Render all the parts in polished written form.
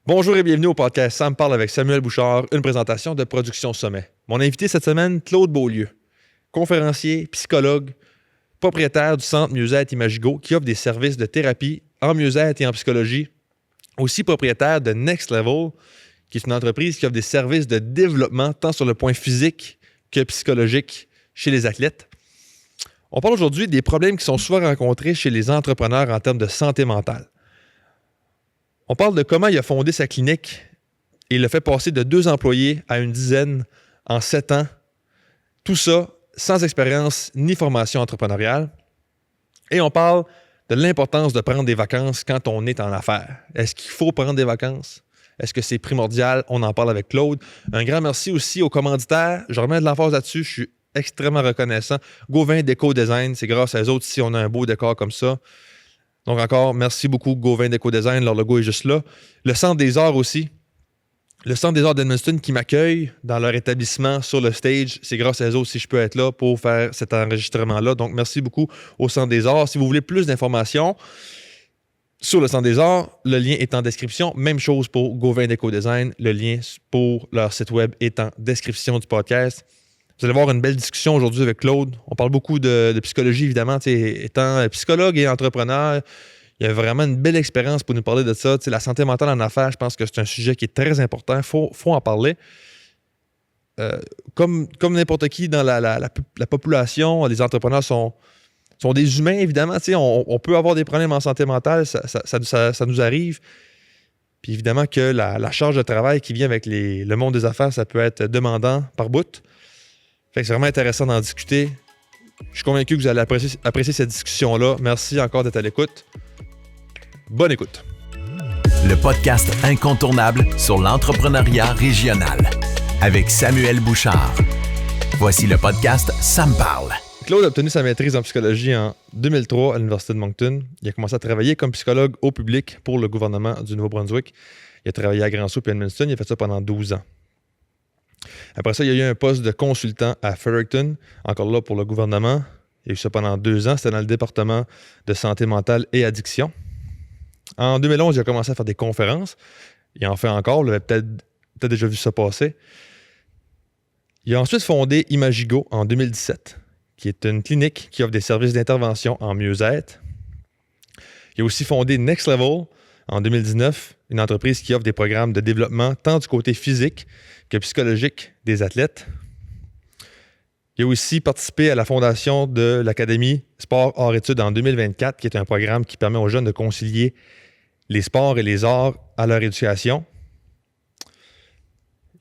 Bonjour et bienvenue au podcast Sam parle avec Samuel Bouchard, une présentation de Production Sommet. Mon invité cette semaine, Claude Beaulieu, conférencier, psychologue, propriétaire du centre Mieux-être Imagigo qui offre des services de thérapie en mieux-être et en psychologie. Aussi propriétaire de Next Level, qui est une entreprise qui offre des services de développement tant sur le point physique que psychologique chez les athlètes. On parle aujourd'hui des problèmes qui sont souvent rencontrés chez les entrepreneurs en termes de santé mentale. On parle de comment il a fondé sa clinique et il l'a fait passer de 2 employés à une dizaine en 7 ans. Tout ça sans expérience ni formation entrepreneuriale. Et on parle de l'importance de prendre des vacances quand on est en affaires. Est-ce qu'il faut prendre des vacances? Est-ce que c'est primordial? On en parle avec Claude. Un grand merci aussi aux commanditaires. Je remets de l'emphase là-dessus. Je suis extrêmement reconnaissant. Gauvin Déco Design, c'est grâce à eux autres si on a un beau décor comme ça. Donc encore, merci beaucoup Gauvin Déco Design, leur logo est juste là. Le Centre des Arts aussi. Le Centre des Arts d'Edmundston qui m'accueille dans leur établissement sur le stage. C'est grâce à eux aussi si je peux être là pour faire cet enregistrement-là. Donc merci beaucoup au Centre des Arts. Si vous voulez plus d'informations sur le Centre des Arts, le lien est en description. Même chose pour Gauvin Déco Design. Le lien pour leur site web est en description du podcast. Vous allez avoir une belle discussion aujourd'hui avec Claude. On parle beaucoup de psychologie, évidemment. Étant psychologue et entrepreneur, il y a vraiment une belle expérience pour nous parler de ça. La santé mentale en affaires, je pense que c'est un sujet qui est très important. Il faut en parler. Comme n'importe qui dans la population, les entrepreneurs sont des humains, évidemment. On peut avoir des problèmes en santé mentale, ça nous arrive. Puis évidemment que la charge de travail qui vient avec le monde des affaires, ça peut être demandant par bout. Fait que c'est vraiment intéressant d'en discuter. Je suis convaincu que vous allez apprécier cette discussion-là. Merci encore d'être à l'écoute. Bonne écoute. Le podcast incontournable sur l'entrepreneuriat régional avec Samuel Bouchard. Voici le podcast Sam parle. Claude a obtenu sa maîtrise en psychologie en 2003 à l'Université de Moncton. Il a commencé à travailler comme psychologue au public pour le gouvernement du Nouveau-Brunswick. Il a travaillé à Grand-Sault et à Edmundston. Il a fait ça pendant 12 ans. Après ça, il y a eu un poste de consultant à Fredericton, encore là pour le gouvernement. Il y a eu ça pendant 2 ans. C'était dans le département de santé mentale et addiction. En 2011, il a commencé à faire des conférences. Il en fait encore. Vous avez peut-être déjà vu ça passer. Il a ensuite fondé Imagigo en 2017, qui est une clinique qui offre des services d'intervention en mieux-être. Il a aussi fondé Next Level en 2019, une entreprise qui offre des programmes de développement tant du côté physique que psychologique des athlètes. Il a aussi participé à la fondation de l'Académie Sport Arts Études en 2024, qui est un programme qui permet aux jeunes de concilier les sports et les arts à leur éducation.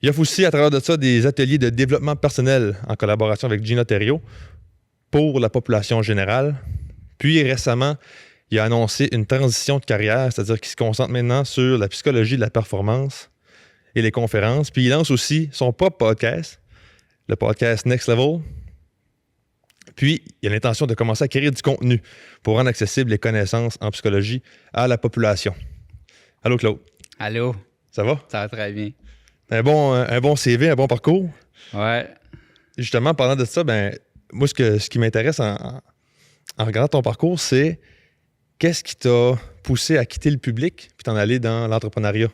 Il offre aussi, à travers de ça, des ateliers de développement personnel en collaboration avec Gina Thériault pour la population générale. Puis récemment, il a annoncé une transition de carrière, c'est-à-dire qu'il se concentre maintenant sur la psychologie de la performance et les conférences. Puis il lance aussi son propre podcast, le podcast Next Level. Puis il a l'intention de commencer à créer du contenu pour rendre accessibles les connaissances en psychologie à la population. Allô Claude. Allô. Ça va? Ça va très bien. Un bon CV, un bon parcours. Ouais. Justement, parlant de ça, moi, ce qui m'intéresse en regardant ton parcours, c'est qu'est-ce qui t'a poussé à quitter le public puis t'en aller dans l'entrepreneuriat?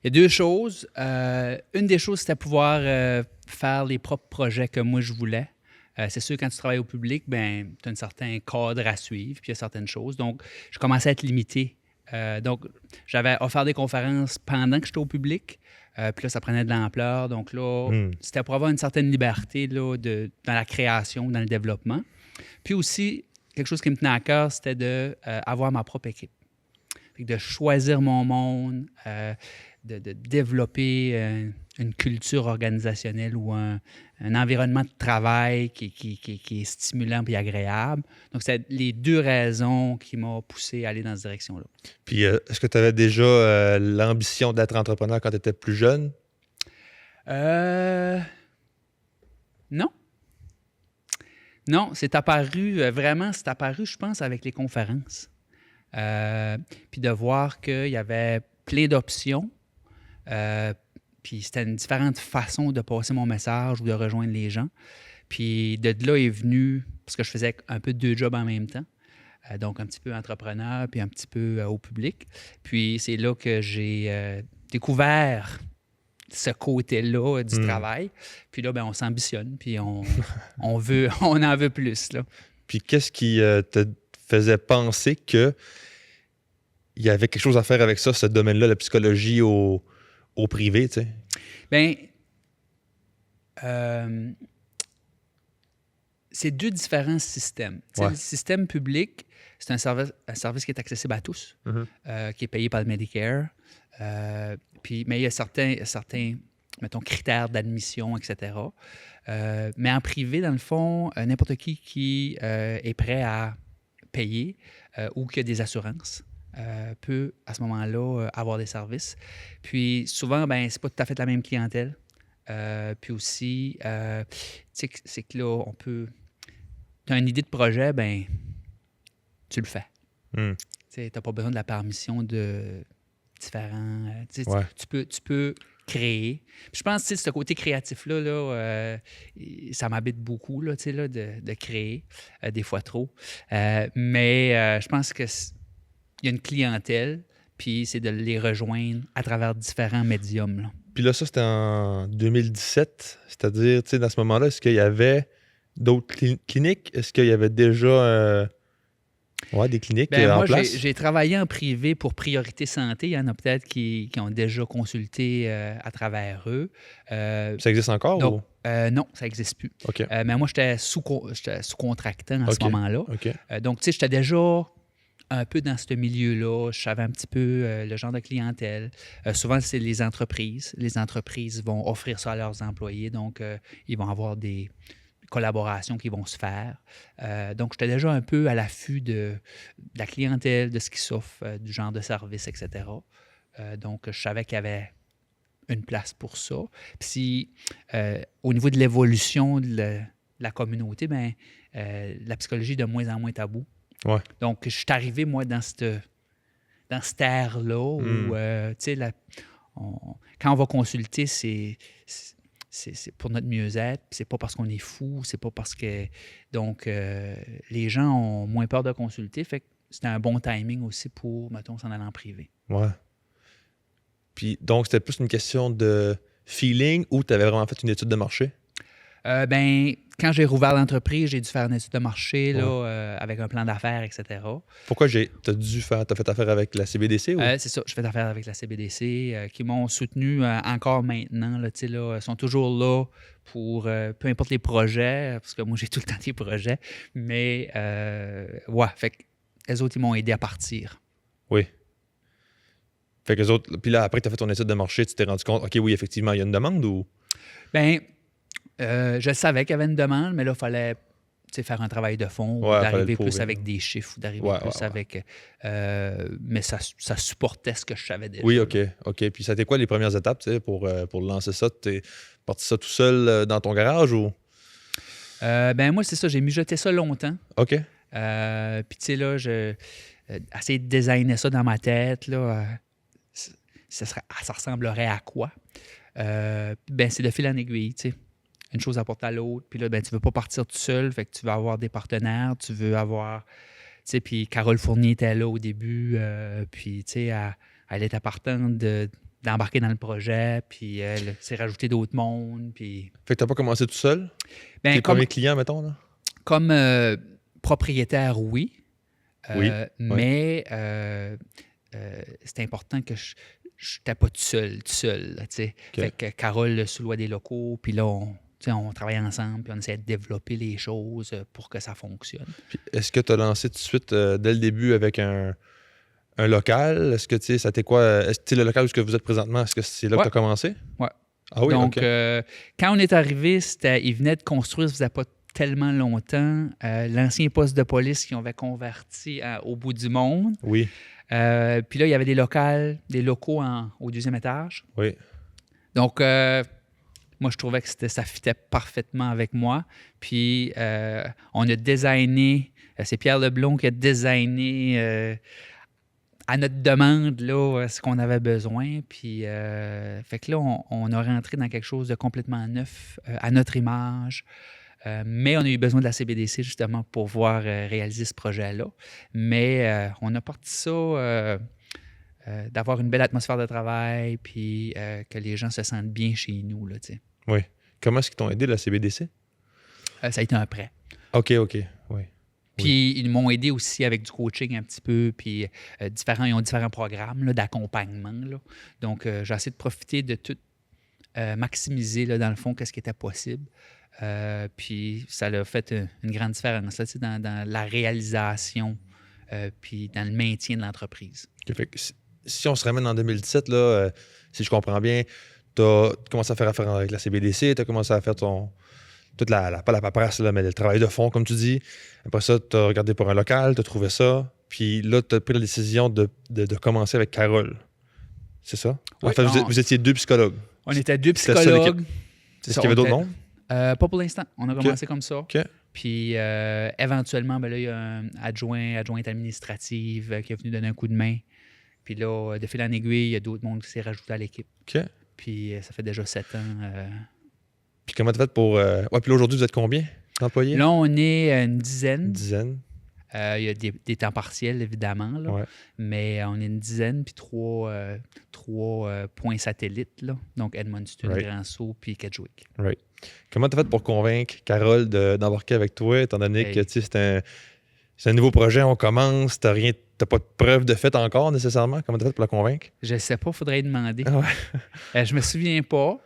Il y a 2 choses. Une des choses, c'était pouvoir faire les propres projets que moi, je voulais. C'est sûr, quand tu travailles au public, tu as un certain cadre à suivre, puis il y a certaines choses. Donc, je commençais à être limité. Donc, j'avais offert des conférences pendant que j'étais au public. Puis là, ça prenait de l'ampleur. Donc là, c'était pour avoir une certaine liberté là, dans la création, dans le développement. Puis aussi, quelque chose qui me tenait à cœur, c'était d'avoir ma propre équipe. Fait que de choisir mon monde, de développer une culture organisationnelle ou un environnement de travail qui est stimulant et agréable. Donc, c'est les 2 raisons qui m'ont poussé à aller dans cette direction-là. Puis, est-ce que tu avais déjà l'ambition d'être entrepreneur quand tu étais plus jeune? Non. Non, c'est apparu, je pense, avec les conférences. Puis de voir qu'il y avait plein d'options. Puis c'était une différente façon de passer mon message ou de rejoindre les gens. Puis de là est venu, parce que je faisais un peu 2 jobs en même temps. Donc un petit peu entrepreneur, puis un petit peu au public. Puis c'est là que j'ai découvert ce côté-là du travail. Puis là, ben, on s'ambitionne, puis on en veut plus, là. Puis qu'est-ce qui te faisait penser qu'il y avait quelque chose à faire avec ça, ce domaine-là, la psychologie au privé, tu sais? Bien, c'est deux différents systèmes. Tu sais, le système public, c'est un service qui est accessible à tous, qui est payé par le Medicare. Mais il y a certains mettons, critères d'admission, etc. Mais en privé, dans le fond, n'importe qui est prêt à payer ou qui a des assurances peut, à ce moment-là, avoir des services. Puis souvent, ben c'est pas tout à fait la même clientèle. Puis aussi, c'est que là, on peut... Tu as une idée de projet, ben tu le fais. Tu n'as pas besoin de la permission de différents... Tu peux créer. Puis je pense que ce côté créatif-là, ça m'habite beaucoup là, de créer, des fois trop. Mais je pense qu'il y a une clientèle, puis c'est de les rejoindre à travers différents médiums, là. Puis là, ça, c'était en 2017. C'est-à-dire, tu sais, dans ce moment-là, est-ce qu'il y avait d'autres cliniques? Est-ce qu'il y avait déjà des cliniques en moi, place? J'ai travaillé en privé pour Priorité Santé. Il y en a peut-être qui ont déjà consulté à travers eux. Ça existe encore? Non, non, ça n'existe plus. OK. Mais moi, j'étais sous-contractant à ce moment-là. OK. Donc, tu sais, j'étais déjà un peu dans ce milieu-là. Je savais un petit peu le genre de clientèle. Souvent, c'est les entreprises. Les entreprises vont offrir ça à leurs employés. Donc, ils vont avoir des collaborations qui vont se faire. Donc, j'étais déjà un peu à l'affût de la clientèle, de ce qui s'offre, du genre de service, etc. Donc, je savais qu'il y avait une place pour ça. Puis, au niveau de l'évolution de la communauté, ben, la psychologie est de moins en moins tabou. Ouais. Donc, je suis arrivé, moi, dans cette ère-là où, tu sais, quand on va consulter, c'est pour notre mieux-être, c'est pas parce qu'on est fou, c'est pas parce que... Donc, les gens ont moins peur de consulter, fait que c'était un bon timing aussi pour, mettons, s'en aller en privé. Ouais. Puis, donc, c'était plus une question de feeling ou tu avais vraiment fait une étude de marché? Quand j'ai rouvert l'entreprise, j'ai dû faire une étude de marché là, avec un plan d'affaires, etc. Pourquoi t'as fait affaire avec la CBDC? Ou? C'est ça, je fais affaire avec la CBDC qui m'ont soutenu encore maintenant. Là, ils sont toujours là pour peu importe les projets, parce que moi, j'ai tout le temps des projets. Mais, fait que les autres, ils m'ont aidé à partir. Oui. Fait que les autres... Puis là, après que tu as fait ton étude de marché, tu t'es rendu compte, OK, oui, effectivement, il y a une demande ou... Je savais qu'il y avait une demande, mais là, il fallait faire un travail de fond, d'arriver plus avec des chiffres, d'arriver plus avec... mais ça supportait ce que je savais déjà. Oui, OK. Puis ça a été quoi les premières étapes pour lancer ça? Tu es parti ça tout seul dans ton garage ou? Moi, c'est ça. J'ai mijoté ça longtemps. OK. Puis, tu sais, là, j'ai essayé de designer ça dans ma tête. Là, ça ressemblerait à quoi? C'est de fil en aiguille, tu sais. Une chose apporte à l'autre. Puis là, tu ne veux pas partir tout seul, fait que tu veux avoir des partenaires, tu veux avoir... Tu sais, puis Carole Fournier était là au début, puis, tu sais, elle était partante d'embarquer dans le projet, puis elle s'est rajoutée d'autres mondes, puis... Fait que tu n'as pas commencé tout seul? Tes premiers clients, mettons, là? Comme propriétaire, oui. Mais c'est important que je n'étais pas tout seul, là, tu sais. Okay. Fait que Carole sous-loie des locaux, puis là, on travaillait ensemble, puis on essayait de développer les choses pour que ça fonctionne. Puis est-ce que tu as lancé tout de suite, dès le début, avec un local? Est-ce que, tu sais, ça t'est quoi? Est-ce que le local où vous êtes présentement, est-ce que c'est là que tu as commencé? Oui. Ah oui, donc, OK. quand on est arrivé, ils venaient de construire, ça faisait pas tellement longtemps, l'ancien poste de police qu'ils avaient converti au bout du monde. Oui. Puis là, il y avait des locaux au deuxième étage. Oui. Donc, moi, je trouvais que ça fitait parfaitement avec moi. Puis, on a designé, c'est Pierre Leblond qui a designé à notre demande là, ce qu'on avait besoin. Puis, fait que là, on a rentré dans quelque chose de complètement neuf, à notre image. Mais on a eu besoin de la CBDC justement pour pouvoir réaliser ce projet-là. Mais on a parti ça d'avoir une belle atmosphère de travail, puis que les gens se sentent bien chez nous, là, tu sais. Oui. Comment est-ce qu'ils t'ont aidé, la CBDC? Ça a été un prêt. OK, oui. Puis ils m'ont aidé aussi avec du coaching un petit peu, puis ils ont différents programmes là, d'accompagnement, là. Donc, j'ai essayé de profiter de tout, maximiser, là, dans le fond, qu'est-ce qui était possible. Puis ça a fait une grande différence là, tu sais, dans la réalisation, puis dans le maintien de l'entreprise. OK, fait que si on se ramène en 2017, là, si je comprends bien, tu as commencé à faire affaire avec la CBDC, tu as commencé à faire toute pas la paperasse, là, mais le travail de fond, comme tu dis. Après ça, tu as regardé pour un local, tu as trouvé ça. Puis là, tu as pris la décision de commencer avec Carole. C'est ça? Oui, en fait, vous étiez 2 psychologues. On était 2 C'était ça, psychologues. Est-ce qu'il y avait d'autres noms? Pas pour l'instant. On a commencé comme ça. OK. Puis éventuellement, ben là, il y a un adjointe administrative qui est venu donner un coup de main. Puis là, de fil en aiguille, il y a d'autres mondes qui s'est rajouté à l'équipe. OK. Puis ça fait déjà 7 ans. Puis comment tu as fait pour... Ouais, puis là, aujourd'hui, vous êtes combien d'employés? Là, on est une dizaine. Une dizaine. Il y a des temps partiels, évidemment, là. Ouais. Mais on est une dizaine, puis trois points satellites, là. Donc Edmundston, Right. Grand-Sault, puis Kedgewick. Right. Comment tu as fait pour convaincre Carole d'embarquer avec toi, étant donné Hey. que tu sais, c'est un nouveau projet, on commence, t'as pas de preuve de fait encore nécessairement. Comment tu as fait pour la convaincre? Je sais pas, il faudrait y demander. Ah ouais. Je me souviens pas.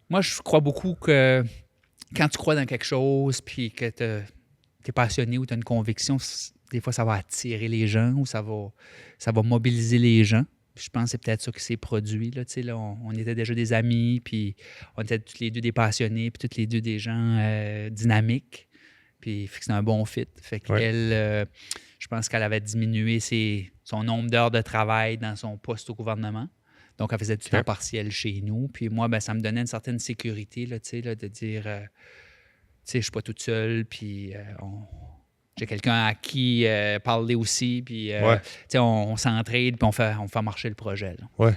Moi, je crois beaucoup que quand tu crois dans quelque chose, puis que tu es passionné ou tu as une conviction, des fois, ça va attirer les gens ou ça va mobiliser les gens. Puis je pense que c'est peut-être ça qui s'est produit. Là, tu sais, là, on était déjà des amis, puis on était tous les deux des passionnés, puis tous les deux des gens dynamiques. Puis fait que c'était un bon fit. Fait qu'elle, je pense qu'elle avait diminué son nombre d'heures de travail dans son poste au gouvernement. Donc, elle faisait du temps partiel chez nous. Puis moi, ben, ça me donnait une certaine sécurité, là, tu sais, là, de dire, tu sais, je suis pas toute seule, puis j'ai quelqu'un à qui parler aussi, puis tu sais, on s'entraide, puis on fait marcher le projet. Là. Ouais,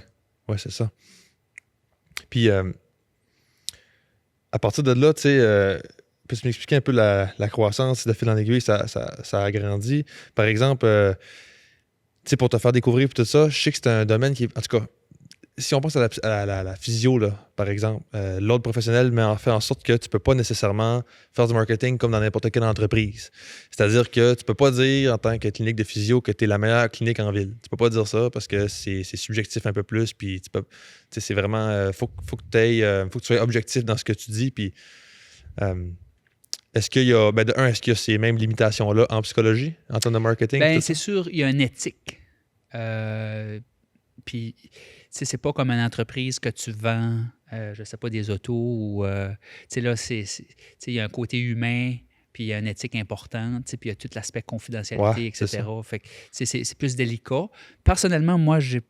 c'est ça. Puis, à partir de là, tu sais, peux-tu m'expliquer un peu la croissance de fil en aiguille, ça a grandi. Par exemple, tu sais, pour te faire découvrir tout ça, je sais que c'est un domaine qui est, en tout cas, si on pense à la physio, là, par exemple, l'ordre professionnel fait en sorte que tu ne peux pas nécessairement faire du marketing comme dans n'importe quelle entreprise. C'est-à-dire que tu ne peux pas dire en tant que clinique de physio que tu es la meilleure clinique en ville. Tu ne peux pas dire ça parce que c'est subjectif un peu plus. Puis c'est vraiment... faut que tu sois objectif dans ce que tu dis. Puis est-ce qu'il y a... est-ce qu'il y a ces mêmes limitations-là en psychologie, en termes de marketing? Bien, c'est sûr, il y a une éthique. Puis, c'est pas comme une entreprise que tu vends, je sais pas, des autos ou... tu sais, là, il y a un côté humain, puis il y a une éthique importante, puis il y a tout l'aspect confidentialité, etc. Fait que c'est plus délicat. Personnellement, moi, j'ai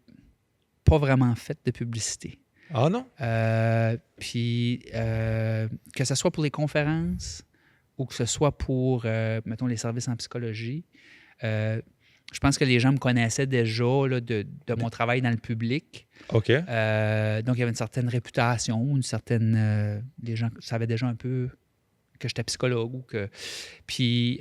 pas vraiment fait de publicité. Ah non? Puis, que ce soit pour les conférences ou que ce soit pour, mettons, les services en psychologie, je pense que les gens me connaissaient déjà là, de mon travail dans le public. OK. Donc, il y avait une certaine réputation, les gens savaient déjà un peu que j'étais psychologue. Puis,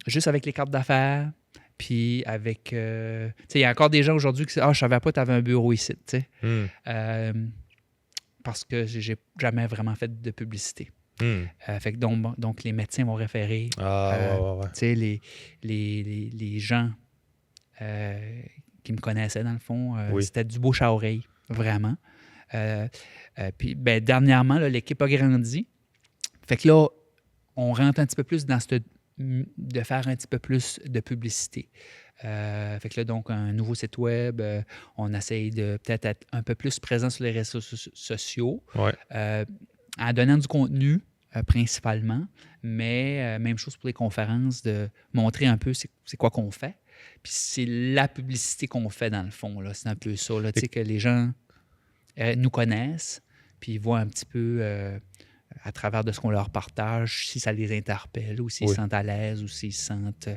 juste avec les cartes d'affaires, puis avec... tu sais, il y a encore des gens aujourd'hui qui disent « Ah, je savais pas que tu avais un bureau ici. » tu sais. Parce que j'ai jamais vraiment fait de publicité. Fait que donc, les médecins vont référer. Tu sais, les gens qui me connaissaient, dans le fond, c'était du bouche à oreille, vraiment. Puis, ben, dernièrement, là, l'équipe a grandi. Fait que là, on rentre un petit peu plus dans de faire un petit peu plus de publicité. Fait que là, donc, un nouveau site web, on essaye de peut-être être un peu plus présent sur les réseaux sociaux, en donnant du contenu, principalement, mais même chose pour les conférences, de montrer un peu c'est quoi qu'on fait. Puis c'est la publicité qu'on fait, dans le fond. Là. C'est un peu ça, là, que les gens nous connaissent, puis ils voient un petit peu à travers de ce qu'on leur partage, si ça les interpelle, ou s'ils se sentent à l'aise, ou s'ils se sentent...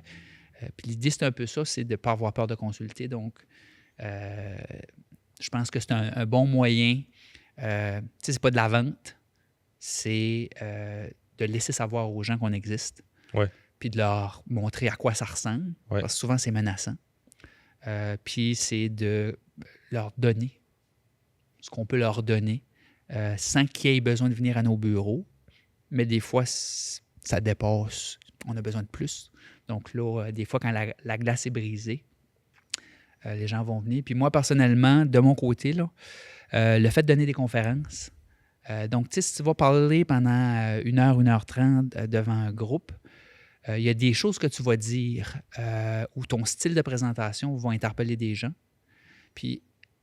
puis l'idée, c'est un peu ça, c'est de ne pas avoir peur de consulter. Donc, je pense que c'est un bon moyen. Tu sais, c'est pas de la vente, c'est de laisser savoir aux gens qu'on existe. Puis de leur montrer à quoi ça ressemble. Parce que souvent, c'est menaçant. Puis c'est de leur donner ce qu'on peut leur donner sans qu'ils aient besoin de venir à nos bureaux. Mais des fois, ça dépasse. On a besoin de plus. Donc là, des fois, quand la glace est brisée, les gens vont venir. Puis moi, personnellement, de mon côté, là, le fait de donner des conférences, donc, tu sais, si tu vas parler pendant 1h30 devant un groupe, il y a des choses que tu vas dire ou ton style de présentation va interpeller des gens. Puis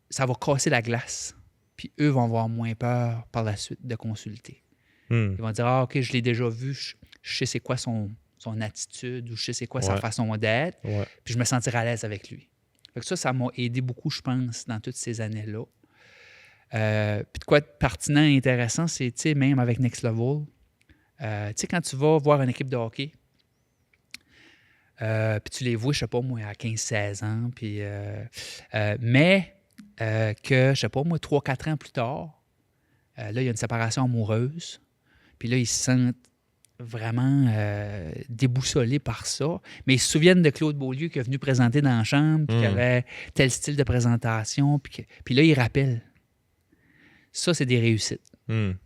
ça va casser la glace. Puis eux vont avoir moins peur par la suite de consulter. Ils vont dire, ah, OK, je l'ai déjà vu, je sais c'est quoi son attitude ou je sais c'est quoi sa façon d'être, puis je me sentirai à l'aise avec lui. Fait que ça m'a aidé beaucoup, je pense, dans toutes ces années-là. Puis de quoi de pertinent et intéressant, c'est, tu sais, même avec Next Level, tu sais, quand tu vas voir une équipe de hockey, puis tu les vois, je sais pas moi, à 15-16 ans, puis, mais que, je sais pas moi, 3-4 ans plus tard, là, il y a une séparation amoureuse, puis là, ils se sentent vraiment déboussolés par ça. Mais ils se souviennent de Claude Beaulieu qui est venu présenter dans la chambre, puis qui avait tel style de présentation, puis là, ils rappellent. Ça, c'est des réussites. Tu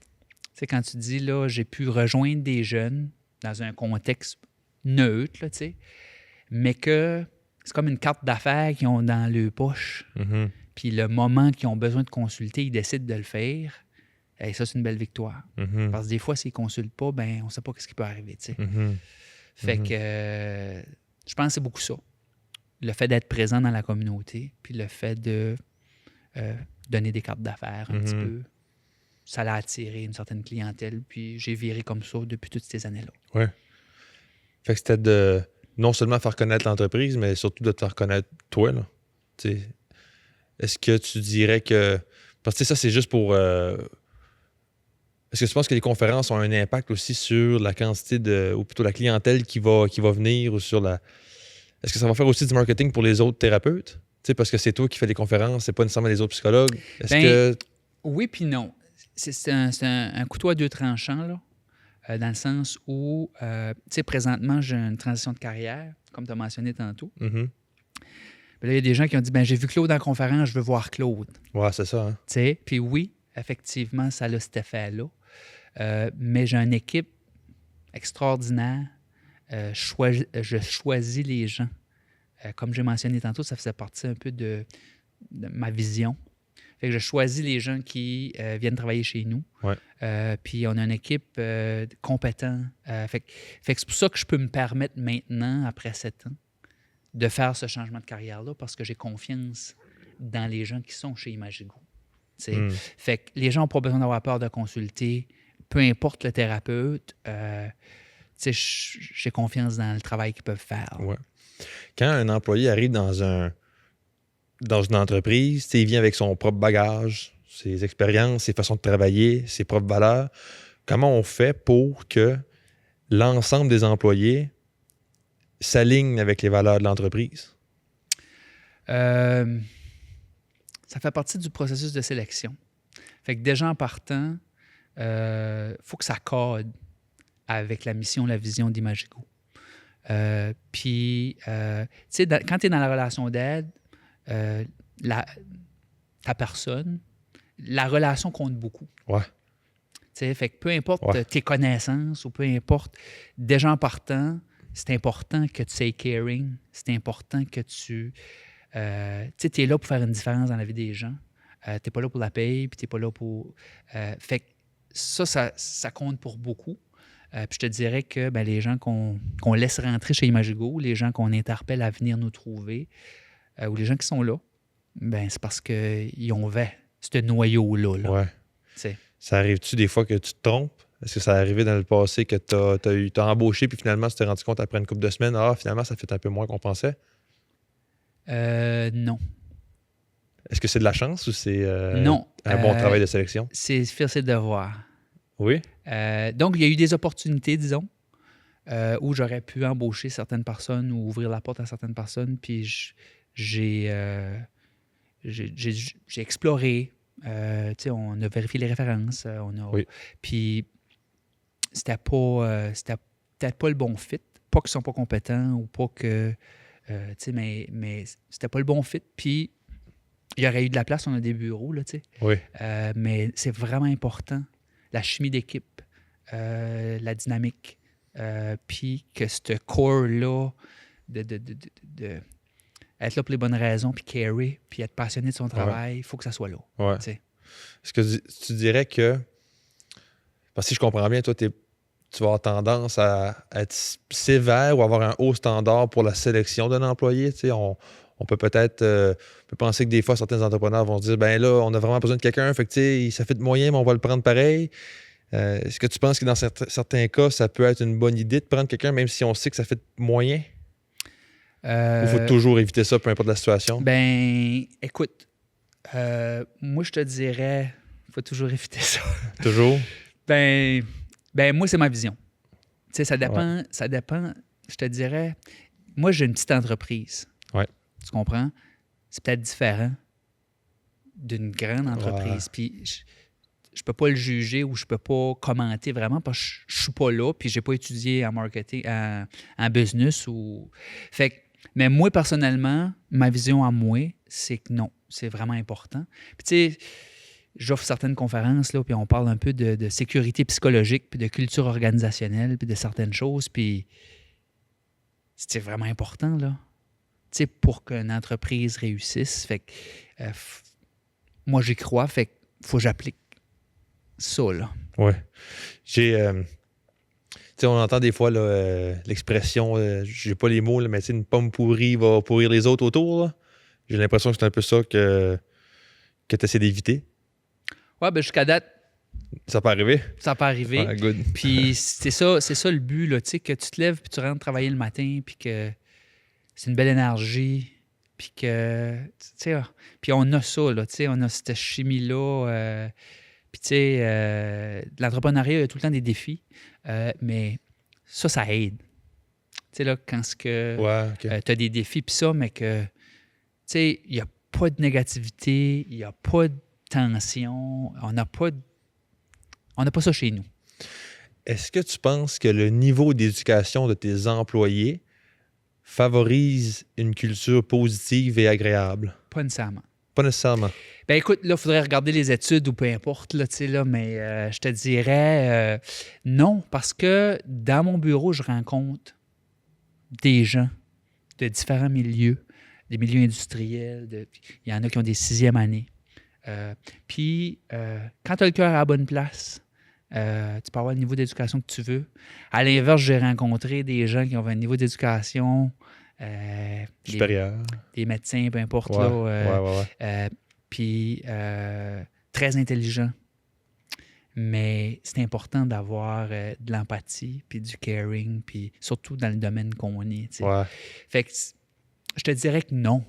sais, quand tu dis, là, j'ai pu rejoindre des jeunes dans un contexte neutre, là, tu sais, mais que c'est comme une carte d'affaires qu'ils ont dans leur poche. Puis le moment qu'ils ont besoin de consulter, ils décident de le faire. Et ça, c'est une belle victoire. Parce que des fois, s'ils ne consultent pas, ben on ne sait pas ce qui peut arriver. Tu sais. Fait que je pense que c'est beaucoup ça. Le fait d'être présent dans la communauté, puis le fait de donner des cartes d'affaires un petit peu, ça l'a attiré une certaine clientèle. Puis j'ai viré comme ça depuis toutes ces années-là. Oui. Fait que c'était de non seulement faire connaître l'entreprise, mais surtout de te faire connaître toi. Là. Est-ce que tu dirais que... Parce que ça, c'est juste pour... Est-ce que tu penses que les conférences ont un impact aussi sur la quantité ou plutôt la clientèle qui va venir ou sur la... Est-ce que ça va faire aussi du marketing pour les autres thérapeutes? Parce que c'est toi qui fais les conférences, c'est pas nécessairement les autres psychologues. Est-ce que... Oui puis non. C'est un couteau à deux tranchants, là, dans le sens où, tu sais, présentement, j'ai une transition de carrière, comme tu as mentionné tantôt. Là, il y a des gens qui ont dit, j'ai vu Claude en conférence, je veux voir Claude. Ouais, c'est ça. Hein? Tu sais, puis oui, effectivement, ça a cet effet-là. Mais j'ai une équipe extraordinaire. Je choisis les gens. Comme j'ai mentionné tantôt, ça faisait partie un peu de ma vision. Fait que je choisis les gens qui viennent travailler chez nous. Ouais. Puis on a une équipe compétente. Fait que c'est pour ça que je peux me permettre maintenant, après 7 ans, de faire ce changement de carrière-là parce que j'ai confiance dans les gens qui sont chez Imagigo. Fait que les gens n'ont pas besoin d'avoir peur de consulter. Peu importe le thérapeute, j'ai confiance dans le travail qu'ils peuvent faire. Ouais. Quand un employé arrive dans une entreprise, il vient avec son propre bagage, ses expériences, ses façons de travailler, ses propres valeurs. Comment on fait pour que l'ensemble des employés s'alignent avec les valeurs de l'entreprise? Ça fait partie du processus de sélection. Fait que déjà en partant, faut que ça code avec la mission, la vision d'Imagigo. Puis, tu sais, quand tu es dans la relation d'aide, ta personne, la relation compte beaucoup. Ouais. Tu sais, fait que peu importe tes connaissances ou peu importe, déjà en partant, c'est important que tu sois caring, c'est important que tu sais, tu es là pour faire une différence dans la vie des gens. Tu n'es pas là pour la paye, puis tu n'es pas là pour... fait que ça compte pour beaucoup. Puis je te dirais que les gens qu'on laisse rentrer chez Imagigo, les gens qu'on interpelle à venir nous trouver, ou les gens qui sont là, c'est parce qu'ils ont ce noyau-là. Là. Ouais. T'sais. Ça arrive-tu des fois que tu te trompes? Est-ce que ça est arrivé dans le passé que tu as embauché puis finalement tu t'es rendu compte après une couple de semaines, finalement ça fait un peu moins qu'on pensait? Non. Est-ce que c'est de la chance ou c'est non. un bon travail de sélection? C'est faire ses devoirs. Oui. Donc, il y a eu des opportunités, disons, où j'aurais pu embaucher certaines personnes ou ouvrir la porte à certaines personnes. Puis j'ai exploré. On a vérifié les références. Oui. Puis c'était peut-être pas le bon fit. Pas qu'ils ne sont pas compétents ou pas que Mais c'était pas le bon fit. Puis, il y aurait eu de la place, on a des bureaux, là, tu sais. Oui. Mais c'est vraiment important. La chimie d'équipe, la dynamique, puis que ce core-là de être là pour les bonnes raisons, puis carry, puis être passionné de son travail, il faut que ça soit là. Ouais. Tu sais. Est-ce que tu dirais que, parce que si je comprends bien, toi, tu vas avoir tendance à être sévère ou avoir un haut standard pour la sélection d'un employé. Tu sais, on peut peut-être peut penser que des fois, certains entrepreneurs vont se dire, ben là, on a vraiment besoin de quelqu'un, fait que tu sais, ça fait de moyen, mais on va le prendre pareil. Est-ce que tu penses que dans certains cas, ça peut être une bonne idée de prendre quelqu'un, même si on sait que ça fait de moyen? Ou il faut toujours éviter ça, peu importe la situation? Ben, écoute, moi, je te dirais, il faut toujours éviter ça. Toujours? Ben, moi, c'est ma vision. Tu sais, ça dépend, je te dirais, moi, j'ai une petite entreprise. Ouais. Tu comprends? C'est peut-être différent d'une grande entreprise. Puis, je peux pas le juger ou je peux pas commenter vraiment parce que je suis pas là puis j'ai pas étudié en marketing, en business ou... Fait que, mais moi, personnellement, ma vision à moi, c'est que non, c'est vraiment important. Puis tu sais, j'offre certaines conférences, là, puis on parle un peu de sécurité psychologique, puis de culture organisationnelle, puis de certaines choses, puis c'est vraiment important, là. Tu sais, pour qu'une entreprise réussisse. Fait que moi, j'y crois, fait qu'il faut que j'applique ça, là. Oui. Tu sais, on entend des fois là, l'expression, j'ai pas les mots, là, mais tu sais, une pomme pourrie va pourrir les autres autour. Là. J'ai l'impression que c'est un peu ça que tu essaies d'éviter. Ouais, ben jusqu'à date, Ça peut arriver? ça peut arriver. Ouais, good. Puis c'est ça le but, là, tu sais, que tu te lèves puis tu rentres travailler le matin, puis que c'est une belle énergie, puis que, tu sais, puis on a ça, là, tu sais, on a cette chimie-là, puis tu sais, l'entrepreneuriat, il y a tout le temps des défis, mais ça aide. Tu sais, là, quand Ouais, OK. tu as des défis, puis ça, mais que, tu sais, il n'y a pas de négativité, il n'y a pas de tension, on n'a pas ça chez nous. Est-ce que tu penses que le niveau d'éducation de tes employés favorise une culture positive et agréable? Pas nécessairement. Pas nécessairement. Ben écoute, là, il faudrait regarder les études ou peu importe, là, tu sais, là, mais je te dirais non, parce que dans mon bureau, je rencontre des gens de différents milieux, des milieux industriels, il y en a qui ont des 6e années. Puis, quand tu as le cœur à la bonne place, tu peux avoir le niveau d'éducation que tu veux. À l'inverse, j'ai rencontré des gens qui ont un niveau d'éducation Supérieur. des médecins, peu importe, Ouais, là, ouais. puis très intelligents. Mais c'est important d'avoir de l'empathie, puis du caring, puis surtout dans le domaine qu'on est. Tu sais. Ouais. Fait que je te dirais que non.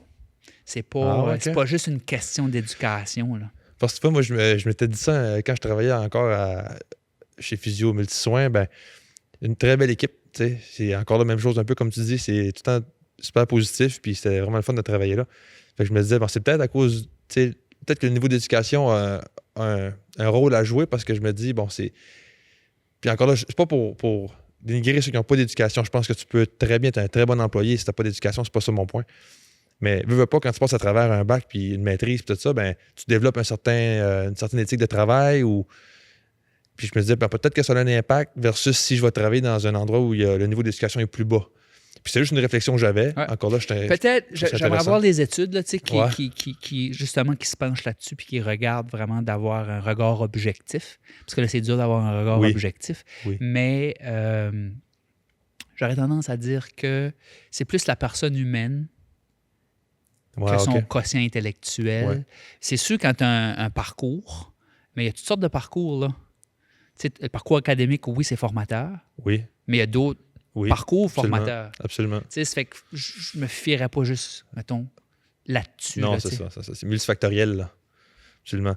C'est pas, OK. c'est pas juste une question d'éducation, là. Parce que tu vois, moi, je m'étais dit ça quand je travaillais encore chez Physio Multisoins. Ben, une très belle équipe. Tu sais. C'est encore la même chose, un peu comme tu dis. C'est tout le temps super positif. Puis c'était vraiment le fun de travailler là. Fait que je me disais, bon, c'est peut-être à cause. Tu sais, peut-être que le niveau d'éducation a un rôle à jouer parce que je me dis, bon, c'est. Puis encore là, c'est pas pour dénigrer ceux qui n'ont pas d'éducation. Je pense que tu peux très bien être un très bon employé si tu n'as pas d'éducation. C'est pas ça mon point. Mais veux pas, quand tu passes à travers un bac puis une maîtrise puis tout ça, ben tu développes une certaine éthique de travail ou. Puis je me disais, ben, peut-être que ça a un impact versus si je vais travailler dans un endroit où le niveau d'éducation est plus bas. Puis c'est juste une réflexion que j'avais. Ouais. Encore là, Peut-être, j'aimerais intéressant. avoir les études là, tu sais, Ouais. qui justement qui se penchent là-dessus puis qui regardent vraiment d'avoir un regard objectif. Parce que là, c'est dur d'avoir un regard Oui. objectif. Oui. Mais j'aurais tendance à dire que c'est plus la personne humaine Ouais, que son OK. quotient intellectuel. Ouais. C'est sûr quand tu as un parcours, mais il y a toutes sortes de parcours, là. Tu sais, le parcours académique, oui, c'est formateur, Oui. mais il y a d'autres Oui. parcours Absolument. formateurs. Absolument. Tu sais, ça fait que je me fierais pas juste, mettons, là-dessus. Non, là, c'est tu sais. ça. C'est multifactoriel, là. Absolument.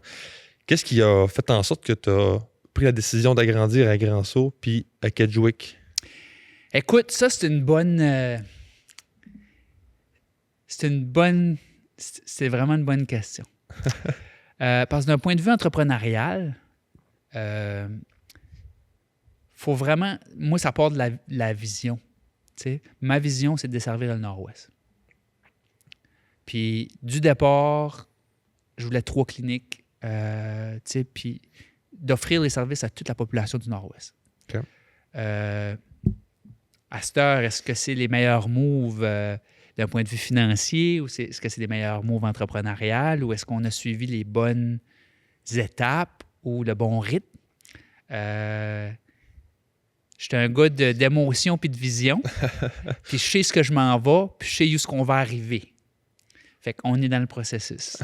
Qu'est-ce qui a fait en sorte que tu as pris la décision d'agrandir à Grand Sault puis à Kedgewick? Écoute, ça, c'est une bonne... c'est vraiment une bonne question. Parce que d'un point de vue entrepreneurial, faut vraiment... Moi, ça part de la vision. Tu sais. Ma vision, c'est de desservir le Nord-Ouest. Puis du départ, je voulais 3 cliniques, puis d'offrir les services à toute la population du Nord-Ouest. OK. À cette heure, est-ce que c'est les meilleurs moves d'un point de vue financier ou est-ce que c'est les meilleurs moves entrepreneuriales ou est-ce qu'on a suivi les bonnes étapes ou le bon rythme? J'étais un gars d'émotion puis de vision. Puis je sais ce que je m'en vais, puis je sais où ce qu'on va arriver. Fait qu'on est dans le processus.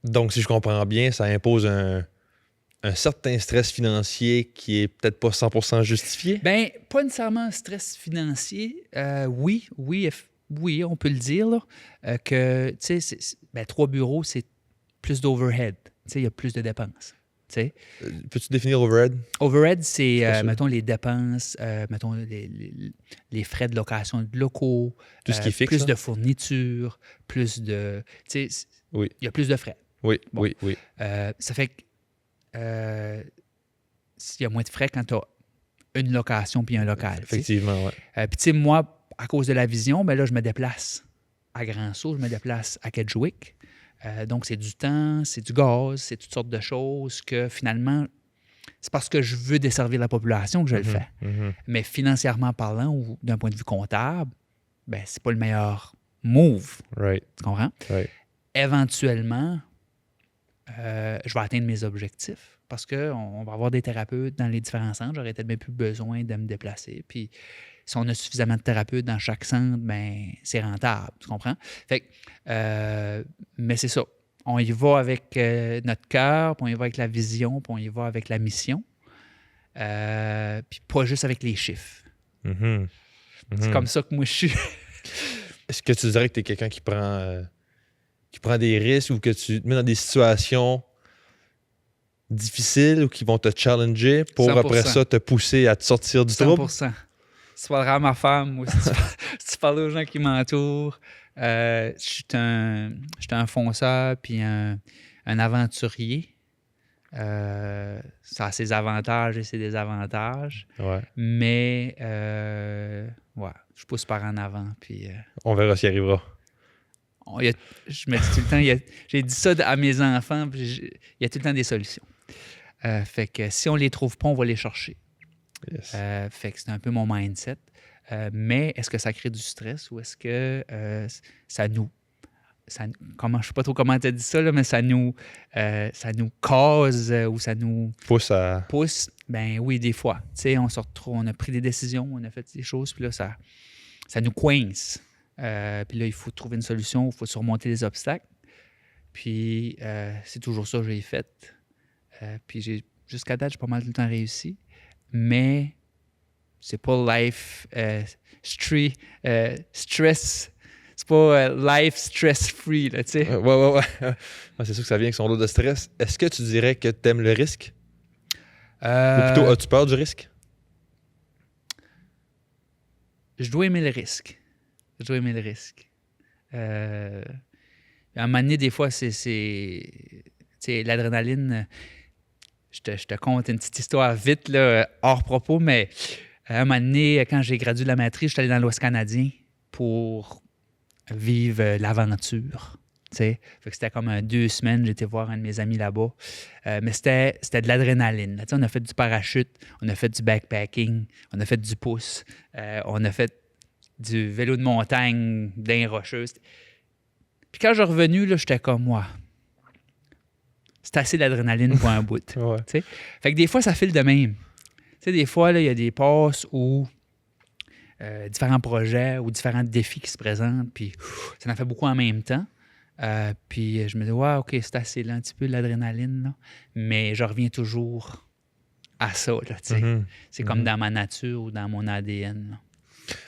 Donc, si je comprends bien, ça impose un certain stress financier qui est peut-être pas 100% justifié. Bien, pas nécessairement un stress financier. Oui, on peut le dire. Là, que, tu sais, 3 bureaux, c'est plus d'overhead. Tu sais, il y a plus de dépenses. Peux-tu définir overhead? Overhead, c'est, mettons, les dépenses, mettons, les frais de location de locaux, Tout ce qui est fixe, plus là? de fournitures, plus de... Tu sais, Oui. il y a plus de frais. Oui, Bon. oui. Ça fait que s'il y a moins de frais quand tu as une location puis un local. Effectivement, oui. Puis, tu sais, moi, à cause de la vision, ben là, je me déplace à Grand-Sault, je me déplace à Kedgewick. Donc, c'est du temps, c'est du gaz, c'est toutes sortes de choses que finalement, c'est parce que je veux desservir la population que je le fais. Mais financièrement parlant ou d'un point de vue comptable, ben c'est pas le meilleur move. Right. Tu comprends? Right. Éventuellement, je vais atteindre mes objectifs parce qu'on va avoir des thérapeutes dans les différents centres. J'aurais peut-être même plus besoin de me déplacer. Puis, si on a suffisamment de thérapeutes dans chaque centre, ben c'est rentable. Tu comprends? Fait que, mais c'est ça. On y va avec notre cœur, puis on y va avec la vision, puis on y va avec la mission. Puis pas juste avec les chiffres. C'est comme ça que moi, je suis. Est-ce que tu dirais que tu es quelqu'un qui prend des risques ou que tu te mets dans des situations difficiles ou qui vont te challenger pour 100%. après ça te pousser à te sortir du trouble? 100%. Si tu parleras à ma femme ou si tu parles aux gens qui m'entourent, je suis un fonceur puis un aventurier. Ça a ses avantages et ses désavantages. Ouais. Mais, je pousse par en avant. Puis, On verra s'il arrivera. je me dis tout le temps, j'ai dit ça à mes enfants, puis il y a tout le temps des solutions. Fait que si on les trouve pas, on va les chercher. Yes. Fait que c'est un peu mon mindset. Mais est-ce que ça crée du stress ou est-ce que ça nous... je ne sais pas trop comment tu as dit ça, là, mais ça nous cause ou ça nous pousse. Ben oui, des fois. Tu sais, on a pris des décisions, on a fait des choses, puis là, ça nous coince. Puis là, il faut trouver une solution, il faut surmonter les obstacles. Puis c'est toujours ça que j'ai fait. Puis jusqu'à date, j'ai pas mal tout le temps réussi. Mais c'est pas life stress. C'est pas life stress-free, là, tu sais. Ouais. C'est sûr que ça vient avec son lot de stress. Est-ce que tu dirais que tu aimes le risque? Ou plutôt, as-tu peur du risque? Je dois aimer le risque. À un moment donné, des fois, c'est l'adrénaline. Je te conte une petite histoire vite, là, hors propos, mais à un moment donné, quand j'ai gradué de la maîtrise, je suis allé dans l'Ouest canadien pour vivre l'aventure. Fait que c'était comme 2 semaines, j'étais voir un de mes amis là-bas. Mais c'était de l'adrénaline. Là. On a fait du parachute, on a fait du backpacking, on a fait du pouce, on a fait du vélo de montagne dans les rocheuses. Puis quand je suis revenu, là, j'étais comme moi. C'est assez d'adrénaline pour un bout. Ouais. T'sais? Fait que des fois, ça file de même. T'sais, des fois, il y a des passes où différents projets ou différents défis qui se présentent, puis ça en fait beaucoup en même temps. Puis je me dis, ouais, OK, c'est assez là, un petit peu de l'adrénaline, là. Mais je reviens toujours à ça. Là, c'est comme dans ma nature ou dans mon ADN. Là.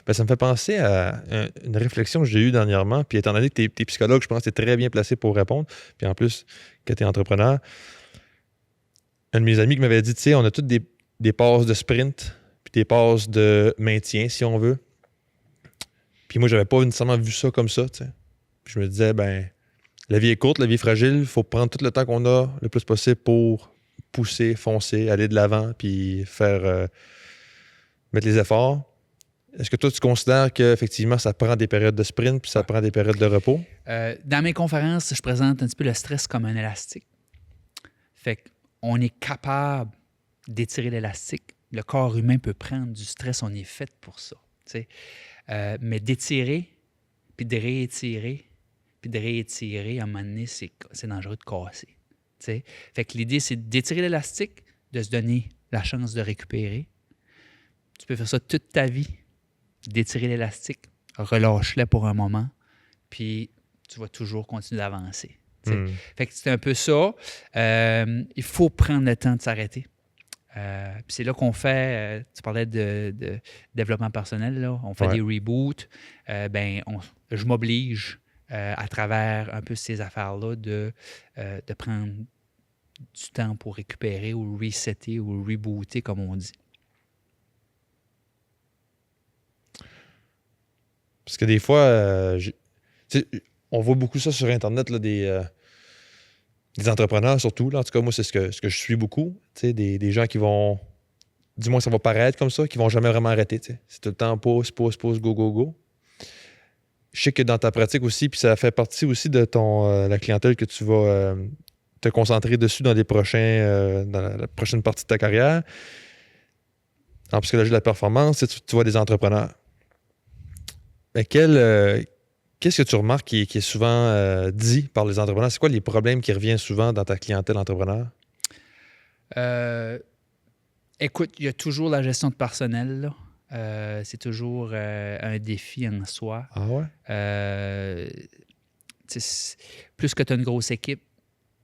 Ben, ça me fait penser à une réflexion que j'ai eue dernièrement. Puis étant donné que tu es psychologue, je pense que tu es très bien placé pour répondre. Puis en plus, que tu es entrepreneur, un de mes amis qui m'avait dit, tu sais, on a toutes des passes de sprint, puis des passes de maintien, si on veut. Puis moi, j'avais pas nécessairement vu ça comme ça, tu sais. Puis je me disais, ben, la vie est courte, la vie est fragile, il faut prendre tout le temps qu'on a le plus possible pour pousser, foncer, aller de l'avant, puis faire mettre les efforts. Est-ce que toi, tu considères qu'effectivement, ça prend des périodes de sprint puis ça prend des périodes de repos? Dans mes conférences, je présente un petit peu le stress comme un élastique. Fait qu'on est capable d'étirer l'élastique. Le corps humain peut prendre du stress, on est fait pour ça. Mais d'étirer, puis de réétirer, à un moment donné, c'est dangereux de casser. T'sais. Fait que l'idée, c'est d'étirer l'élastique, de se donner la chance de récupérer. Tu peux faire ça toute ta vie, d'étirer l'élastique, relâche-le pour un moment, puis tu vas toujours continuer d'avancer. Fait que c'est un peu ça. Il faut prendre le temps de s'arrêter. Puis c'est là qu'on fait, tu parlais de développement personnel, là, on fait des reboots. Je m'oblige à travers un peu ces affaires-là de prendre du temps pour récupérer ou resetter ou rebooter, comme on dit. Parce que des fois, on voit beaucoup ça sur Internet, là, des entrepreneurs surtout. Là. En tout cas, moi, c'est ce que je suis beaucoup. Des gens qui vont, du moins ça va paraître comme ça, qui vont jamais vraiment arrêter. T'sais. C'est tout le temps pause, go, go, go. Je sais que dans ta pratique aussi, puis ça fait partie aussi de la clientèle que tu vas te concentrer dessus dans dans la prochaine partie de ta carrière. En psychologie de la performance, tu vois des entrepreneurs. Mais qu'est-ce que tu remarques qui est souvent dit par les entrepreneurs? C'est quoi les problèmes qui reviennent souvent dans ta clientèle entrepreneur? Écoute, il y a toujours la gestion de personnel, là. C'est toujours un défi en soi. Ah ouais? Plus que tu as une grosse équipe,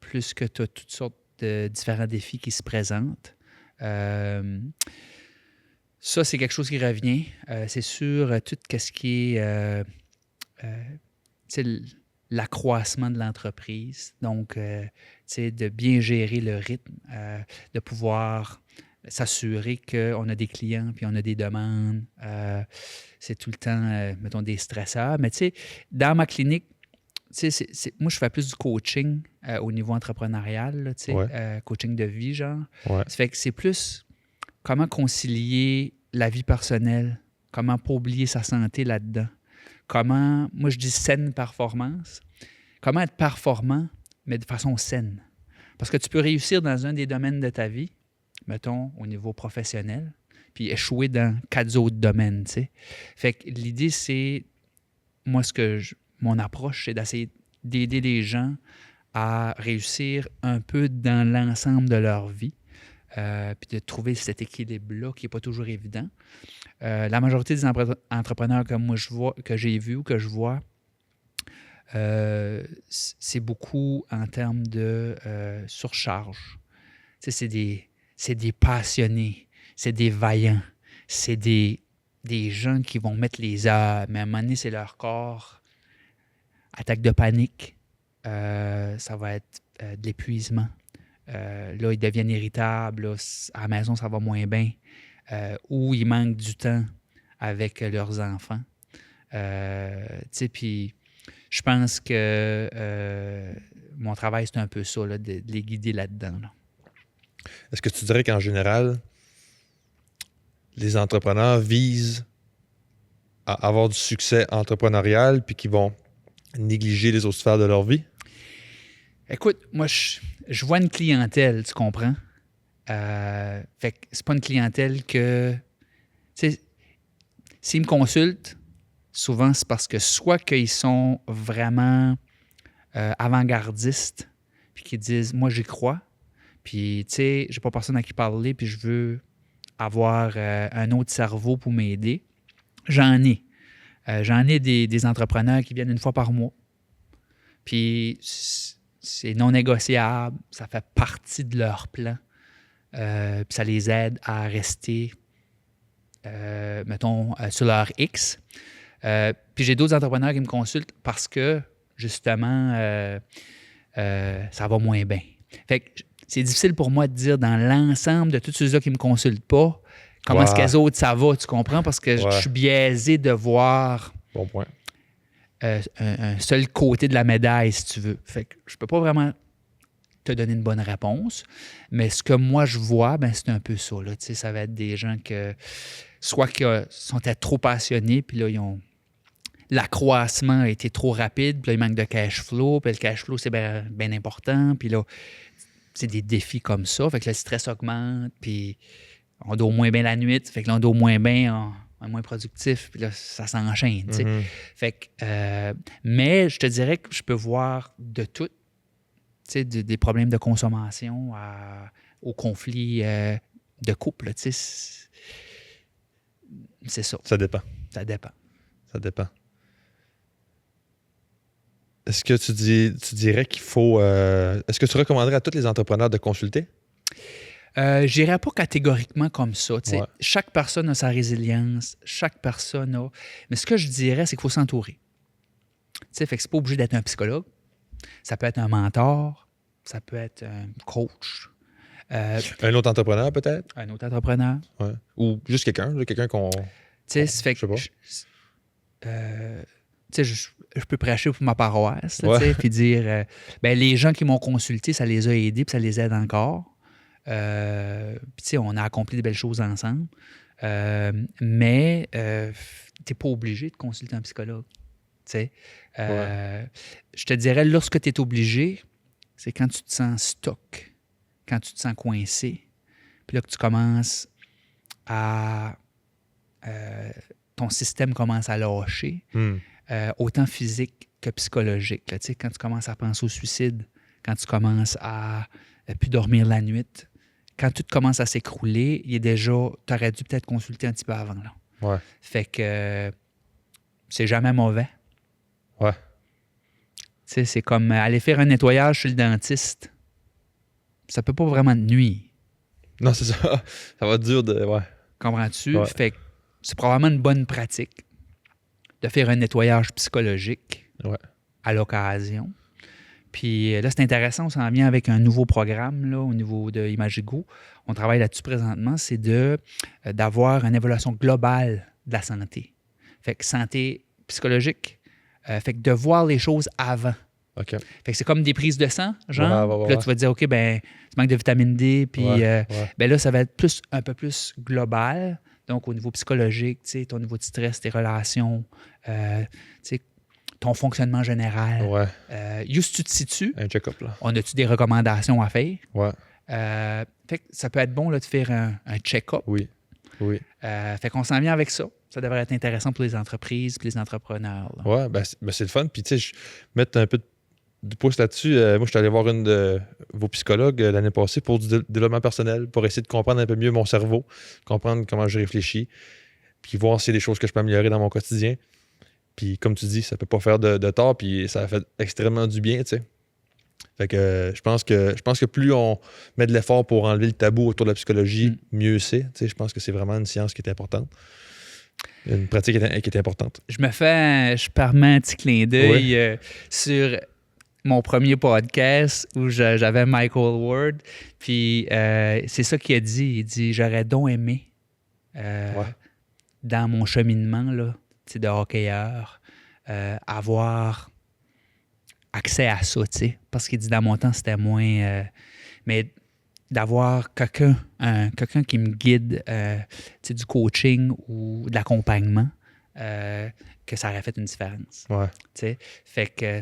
plus que tu as toutes sortes de différents défis qui se présentent. Ça, c'est quelque chose qui revient. C'est sûr, tout ce qui est l'accroissement de l'entreprise. Donc, de bien gérer le rythme, de pouvoir s'assurer qu'on a des clients puis on a des demandes. C'est tout le temps, mettons, des stresseurs. Mais tu sais, dans ma clinique, moi, je fais plus du coaching au niveau entrepreneurial, là, coaching de vie, genre. Ouais. Ça fait que c'est plus comment concilier la vie personnelle, comment pas oublier sa santé là-dedans. Comment, moi, je dis saine performance. Comment être performant, mais de façon saine. Parce que tu peux réussir dans un des domaines de ta vie, mettons, au niveau professionnel, puis échouer dans 4 autres domaines, tu sais. Fait que l'idée, c'est, moi, mon approche, c'est d'essayer d'aider les gens à réussir un peu dans l'ensemble de leur vie, puis de trouver cet équilibre-là qui n'est pas toujours évident. La majorité des entrepreneurs que j'ai vus ou que je vois, c'est beaucoup en termes de surcharge. Tu sais, c'est des passionnés, c'est des vaillants, c'est des gens qui vont mettre les heures, mais à un moment donné, c'est leur corps. Attaque de panique, ça va être de l'épuisement. Là, ils deviennent irritables. Là, à la maison, ça va moins bien. Ou ils manquent du temps avec leurs enfants. Tu sais, puis je pense que mon travail, c'est un peu ça, là, de les guider là-dedans. Là. Est-ce que tu dirais qu'en général, les entrepreneurs visent à avoir du succès entrepreneurial puis qu'ils vont négliger les autres sphères de leur vie? Écoute, moi, je vois une clientèle, tu comprends? Fait que c'est pas une clientèle que... Tu sais, s'ils me consultent, souvent, c'est parce que soit qu'ils sont vraiment avant-gardistes, puis qu'ils disent « moi, j'y crois », puis, tu sais, j'ai pas personne à qui parler, puis je veux avoir un autre cerveau pour m'aider. J'en ai. J'en ai des entrepreneurs qui viennent une fois par mois. Puis c'est non négociable, ça fait partie de leur plan. Puis ça les aide à rester, mettons, sur leur X. Puis j'ai d'autres entrepreneurs qui me consultent parce que, justement, ça va moins bien. Fait que c'est difficile pour moi de dire dans l'ensemble de tous ceux-là qui ne me consultent pas comment est-ce qu'elles autres ça va, tu comprends? Parce que je suis biaisé de voir bon point. Un seul côté de la médaille, si tu veux. Fait que je peux pas vraiment te donner une bonne réponse, mais ce que moi je vois, ben c'est un peu ça. Là. Tu sais, ça va être des gens que soit qu'ils sont trop passionnés, puis là, l'accroissement a été trop rapide, puis là, il manque de cash flow, puis le cash flow, c'est bien important, puis là, c'est des défis comme ça, fait que le stress augmente, puis on dort moins bien la nuit, fait que là, on dort moins bien, on est moins productif, puis là, ça s'enchaîne, tu sais. Fait que, mais je te dirais que je peux voir de tout, tu sais, des problèmes de consommation aux conflits de couple, tu sais. C'est ça. Ça dépend. Ça dépend. Ça dépend. Est-ce que tu dirais qu'il faut... est-ce que tu recommanderais à tous les entrepreneurs de consulter? Je dirais pas catégoriquement comme ça. Tu sais. Ouais. Chaque personne a sa résilience, chaque personne a... Mais ce que je dirais, c'est qu'il faut s'entourer. Tu sais, fait que c'est pas obligé d'être un psychologue. Ça peut être un mentor, ça peut être un coach. Un autre entrepreneur, peut-être? Un autre entrepreneur. Ouais. Ou juste quelqu'un qu'on... Tu sais, ça fait je sais que... pas. Tu sais, je peux prêcher pour ma paroisse, là, Ouais. tu sais, puis dire, les gens qui m'ont consulté, ça les a aidés, puis ça les aide encore. Puis, tu sais, on a accompli de belles choses ensemble. Mais tu n'es pas obligé de consulter un psychologue. Tu sais. Je te dirais, lorsque tu es obligé, c'est quand tu te sens stock, quand tu te sens coincé, puis là que tu commences à... ton système commence à lâcher, autant physique que psychologique. Là, tu sais, quand tu commences à penser au suicide, quand tu commences à plus dormir la nuit, quand tout commence à s'écrouler, tu aurais dû peut-être consulter un petit peu avant. Là. Ouais. Fait que c'est jamais mauvais. Ouais. Tu sais, c'est comme aller faire un nettoyage chez le dentiste. Ça peut pas vraiment te nuire. Non, c'est ça. Ça va être dur de... Ouais. Comprends-tu? Ouais. Fait que c'est probablement une bonne pratique de faire un nettoyage psychologique à l'occasion. Puis là, c'est intéressant, on s'en vient avec un nouveau programme là, au niveau de Imagigo. On travaille là-dessus présentement, c'est d'avoir une évaluation globale de la santé. Fait que santé psychologique, fait que de voir les choses avant. OK. Fait que c'est comme des prises de sang, genre. Ouais. Puis là, tu vas te dire, OK, ben, tu manques de vitamine D, puis ben là, ça va être un peu plus global. Donc, au niveau psychologique, tu sais, ton niveau de stress, tes relations, tu sais, ton fonctionnement général. Ouais. Juste tu te situes. Un check-up, là. On a-tu des recommandations à faire? Ouais. Fait que ça peut être bon là, de faire un check-up. Oui. Fait qu'on s'en vient avec ça. Ça devrait être intéressant pour les entreprises et les entrepreneurs. Là. Ouais, ben c'est le fun. Puis, tu sais, mettre un peu de pouce là-dessus. Moi, je suis allé voir une de vos psychologues l'année passée pour du développement personnel, pour essayer de comprendre un peu mieux mon cerveau, comprendre comment je réfléchis, puis voir s'il y a des choses que je peux améliorer dans mon quotidien. Puis, comme tu dis, ça peut pas faire de tort, puis ça a fait extrêmement du bien, tu sais. Fait que je pense que plus on met de l'effort pour enlever le tabou autour de la psychologie, mieux c'est. Tu sais, je pense que c'est vraiment une science qui est importante. Une pratique qui est importante. Je permets un petit clin d'œil sur mon premier podcast où j'avais Michael Ward. Puis c'est ça qu'il a dit. Il dit, j'aurais donc aimé dans mon cheminement là, de hockeyeur, avoir accès à ça, tu sais. Parce qu'il dit, dans mon temps, c'était moins... mais d'avoir quelqu'un qui me guide, du coaching ou de l'accompagnement, que ça aurait fait une différence. Ouais. T'sais. Fait que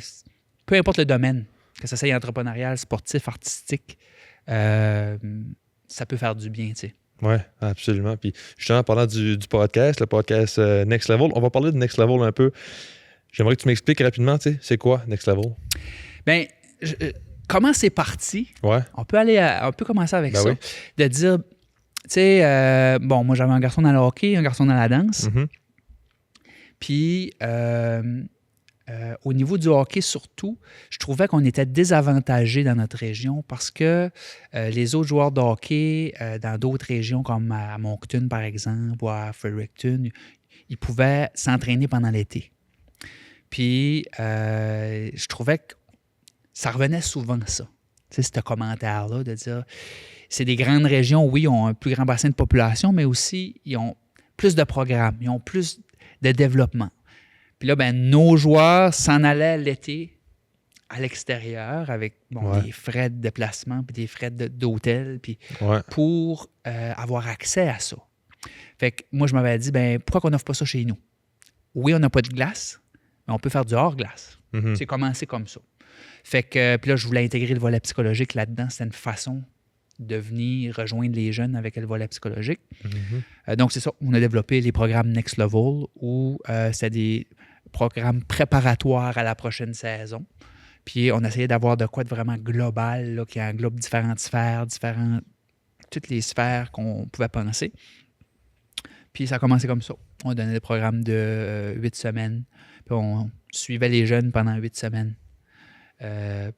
peu importe le domaine, que ça soit entrepreneurial, sportif, artistique, ça peut faire du bien, tu sais. Oui, absolument. Puis justement, en parlant du podcast, le podcast Next Level, on va parler de Next Level un peu. J'aimerais que tu m'expliques rapidement, tu sais, c'est quoi Next Level? Bien, comment c'est parti? Ouais. On peut commencer avec ça. Oui. De dire, tu sais, moi j'avais un garçon dans le hockey, un garçon dans la danse. Mm-hmm. Puis, au niveau du hockey surtout, je trouvais qu'on était désavantagés dans notre région parce que les autres joueurs de hockey dans d'autres régions comme à Moncton, par exemple, ou à Fredericton, ils pouvaient s'entraîner pendant l'été. Puis, je trouvais que ça revenait souvent, ça. Tu sais, ce commentaire-là de dire, c'est des grandes régions, oui, ils ont un plus grand bassin de population, mais aussi, ils ont plus de programmes, ils ont plus de développement. Puis là, nos joueurs s'en allaient l'été à l'extérieur avec des frais de déplacement puis des frais d'hôtel puis pour avoir accès à ça. Fait que moi, je m'avais dit, ben pourquoi qu'on n'offre pas ça chez nous? Oui, on n'a pas de glace, mais on peut faire du hors-glace. C'est commencé comme ça. Fait que, puis là, je voulais intégrer le volet psychologique là-dedans. C'était une façon de venir rejoindre les jeunes avec le volet psychologique. Donc, c'est ça. On a développé les programmes Next Level où c'était des programmes préparatoires à la prochaine saison. Puis, on essayait d'avoir de quoi de vraiment global, là, qui englobe différentes sphères, toutes les sphères qu'on pouvait penser. Puis, ça a commencé comme ça. On donnait des programmes de 8 semaines. Puis, on suivait les jeunes pendant 8 semaines.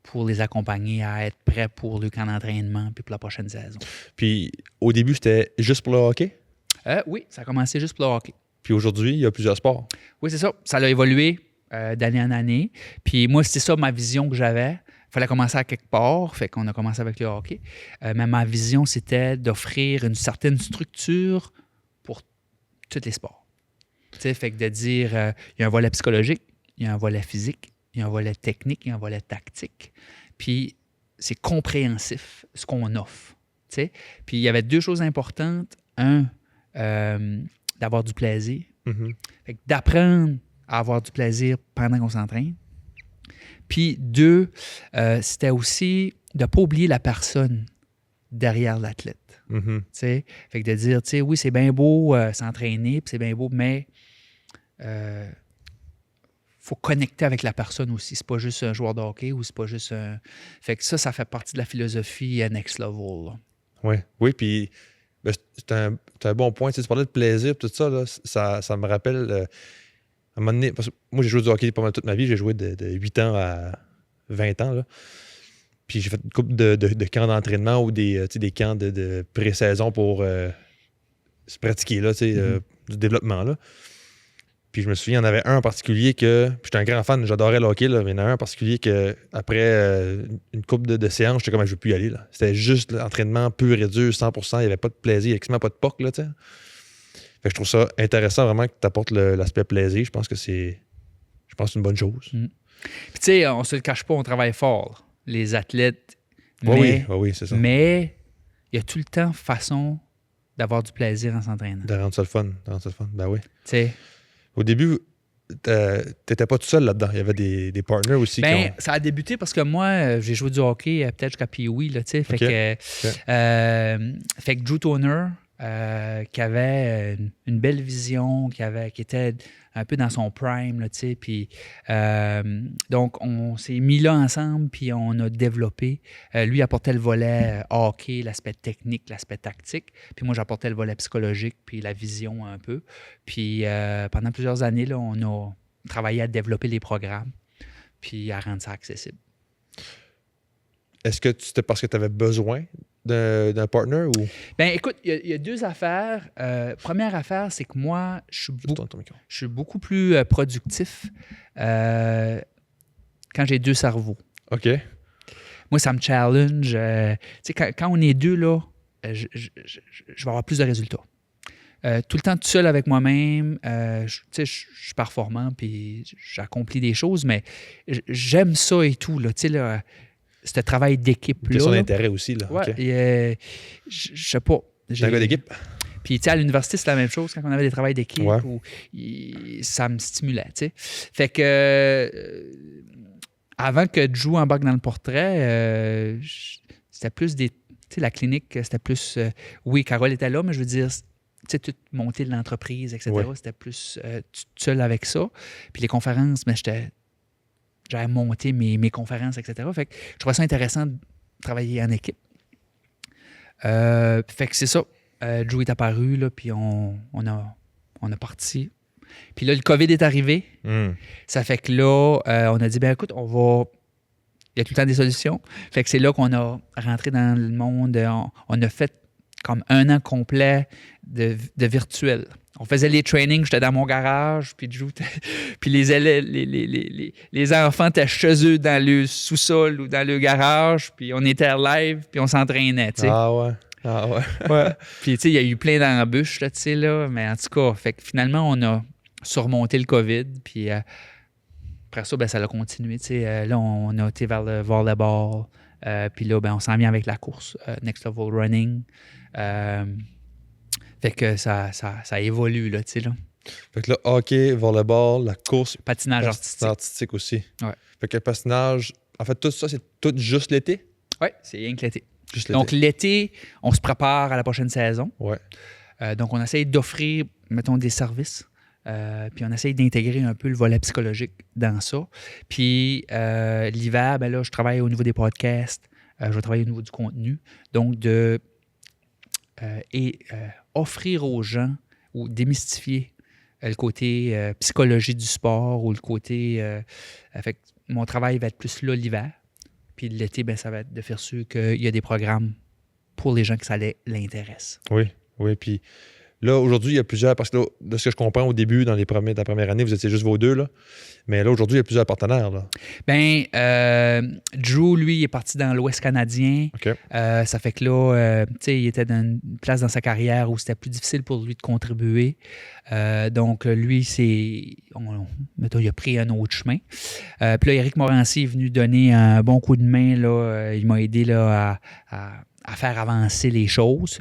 Pour les accompagner à être prêts pour le camp d'entraînement puis pour la prochaine saison. Puis au début, c'était juste pour le hockey? Oui, ça a commencé juste pour le hockey. Puis aujourd'hui, il y a plusieurs sports. Oui, c'est ça. Ça a évolué d'année en année. Puis moi, c'était ça ma vision que j'avais. Il fallait commencer à quelque part, fait qu'on a commencé avec le hockey. Mais ma vision, c'était d'offrir une certaine structure pour tous les sports. Tu sais, fait que de dire, il y a un volet psychologique, il y a un volet physique, il y a un volet technique, il y a un volet tactique. Puis, c'est compréhensif, ce qu'on offre. T'sais? Puis, il y avait 2 choses importantes. Un, d'avoir du plaisir. Fait que d'apprendre à avoir du plaisir pendant qu'on s'entraîne. Puis, 2, c'était aussi de ne pas oublier la personne derrière l'athlète. T'sais? Fait que de dire, oui, c'est bien beau s'entraîner, puis c'est bien beau, mais... faut connecter avec la personne aussi. C'est pas juste un joueur de hockey ou c'est pas juste un... Fait que ça fait partie de la philosophie Next Level. Oui, puis ben, c'est un bon point. Tu parlais de plaisir, tout ça, là, ça me rappelle... à un moment donné, parce que moi, j'ai joué du hockey pas mal toute ma vie. J'ai joué de 8 ans à 20 ans. Là. Puis j'ai fait une couple de camps d'entraînement ou des camps de pré-saison pour se pratiquer, là, du développement. Là. Puis je me souviens, il y en avait un en particulier que... Puis j'étais un grand fan, j'adorais le hockey, là, mais il y en a un en particulier que après une couple de séances, j'étais comme, je ne veux plus y aller. Là. C'était juste l'entraînement pur et dur, 100%. Il n'y avait pas de plaisir, il n'y avait quasiment pas de POC. Là, t'sais. Fait que je trouve ça intéressant vraiment que tu apportes l'aspect plaisir. Je pense que c'est une bonne chose. Puis tu sais, on se le cache pas, on travaille fort. Les athlètes. Oui, c'est ça. Mais il y a tout le temps façon d'avoir du plaisir en s'entraînant. De rendre ça le fun. Ben oui. Tu sais... Au débu, t'étais pas tout seul là-dedans. Il y avait des partners aussi. Ça a débuté parce que moi, j'ai joué du hockey peut-être jusqu'à Pee-Wee, là, tu sais. Fait que Drew Toner, qui avait une belle vision, qui était un peu dans son prime, là, tu sais. Puis, donc, on s'est mis là ensemble, puis on a développé. Lui apportait le volet hockey, l'aspect technique, l'aspect tactique. Puis moi, j'apportais le volet psychologique, puis la vision un peu. Puis pendant plusieurs années, là, on a travaillé à développer les programmes, puis à rendre ça accessible. Est-ce que c'était parce que tu avais besoin d'un partner ou? Bien, écoute, il y a 2 affaires. Première affaire, c'est que moi, je suis beaucoup plus productif quand j'ai 2 cerveaux. OK. Moi, ça me challenge. Tu sais, quand on est 2, là, je vais avoir plus de résultats. Tout le temps tout seul avec moi-même, je suis performant puis j'accomplis des choses, mais j'aime ça et tout. Là, tu sais, là, ce travail d'équipe-là. Question d'intérêt aussi. Là. Ouais, okay. Je sais pas. T'es un gars d'équipe? Puis, tu sais, à l'université, c'est la même chose quand on avait des travails d'équipe où ça me stimulait, tu sais. Fait que avant que Drew embarque dans le portrait, c'était plus des... Tu sais, la clinique, c'était plus... oui, Carole était là, mais je veux dire... Tu sais, toute montée de l'entreprise, etc. Ouais. C'était plus seul avec ça. Puis les conférences, mais j'avais monté mes conférences, etc. Fait que je trouvais ça intéressant de travailler en équipe. Fait que c'est ça. Drew est apparu, là, puis on a parti. Puis là, le COVID est arrivé. Ça fait que là, on a dit, ben écoute, il y a tout le temps des solutions. Fait que c'est là qu'on a rentré dans le monde. On a fait comme 1 an complet de virtuel. On faisait les trainings, j'étais dans mon garage, puis puis les enfants étaient chez eux dans le sous-sol ou dans le garage, puis on était live, puis on s'entraînait, tu sais. Ah ouais. Ouais. Puis tu sais, il y a eu plein d'embûches, là, tu sais, là, mais en tout cas, fait que finalement, on a surmonté le COVID, puis après ça, ben, ça a continué, tu sais. Là, on a été vers le volleyball, puis là, ben, on s'en vient avec la course, Next Level Running. Fait que ça évolue, là, tu sais, là. Fait que là, hockey, volleyball, la course, Patinage artistique. aussi. Ouais. Fait que le patinage, en fait, tout ça, c'est tout juste l'été? Oui, c'est rien que l'été. Juste l'été. Donc, l'été, on se prépare à la prochaine saison. Ouais. Donc, on essaye d'offrir, mettons, des services. Puis on essaye d'intégrer un peu le volet psychologique dans ça. Puis l'hiver, ben là, je travaille au niveau des podcasts. Je vais travailler au niveau du contenu. Donc, offrir aux gens ou démystifier le côté psychologie du sport ou le côté... fait que mon travail va être plus là l'hiver. Puis l'été, ben, ça va être de faire sûr qu'il y a des programmes pour les gens que ça l'intéresse. Oui, oui. Puis là, aujourd'hui, il y a plusieurs... Parce que là, de ce que je comprends au début, dans la première année, vous étiez juste vos deux, là. Mais là, aujourd'hui, il y a plusieurs partenaires, là. Bien, Drew, lui, il est parti dans l'Ouest canadien. OK. Ça fait que là, tu sais, il était dans une place dans sa carrière où c'était plus difficile pour lui de contribuer. Donc, lui, mettons, il a pris un autre chemin. Puis là, Éric Morancy est venu donner un bon coup de main, là. Il m'a aidé, là, à faire avancer les choses.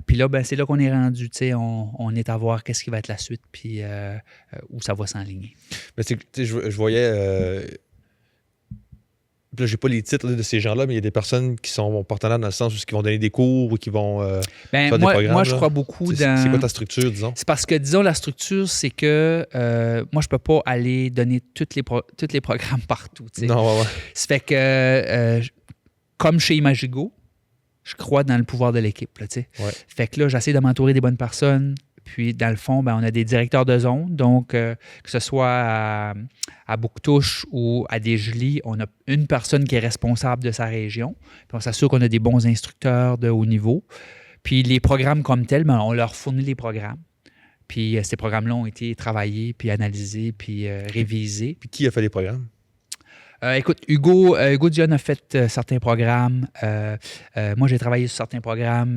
Puis là, ben, c'est là qu'on est rendu. Tu sais, on est à voir qu'est-ce qui va être la suite, puis où ça va s'enligner. Mais tu sais, je voyais... Puis là, j'ai pas les titres là, de ces gens-là, mais il y a des personnes qui sont partenaires dans le sens où ils vont donner des cours ou qui vont faire des programmes. Moi, je là. crois beaucoup dans... C'est quoi ta structure, disons? C'est parce que, disons, la structure, c'est que moi, je peux pas aller donner tous les programmes partout. Tu sais. Non, ouais. Ça fait que, comme chez Imagigo, je crois dans le pouvoir de l'équipe. Là, tu sais. Ouais. Fait que là, j'essaie de m'entourer des bonnes personnes. Puis, dans le fond, ben, on a des directeurs de zone. Donc, que ce soit à Bouctouche ou à Desjolies, on a une personne qui est responsable de sa région. Puis, on s'assure qu'on a des bons instructeurs de haut niveau. Puis, les programmes comme tels, ben, on leur fournit les programmes. Puis, ces programmes-là ont été travaillés, puis analysés, puis révisés. Puis qui a fait les programmes? Écoute, Hugo Dion a fait certains programmes. Moi, j'ai travaillé sur certains programmes.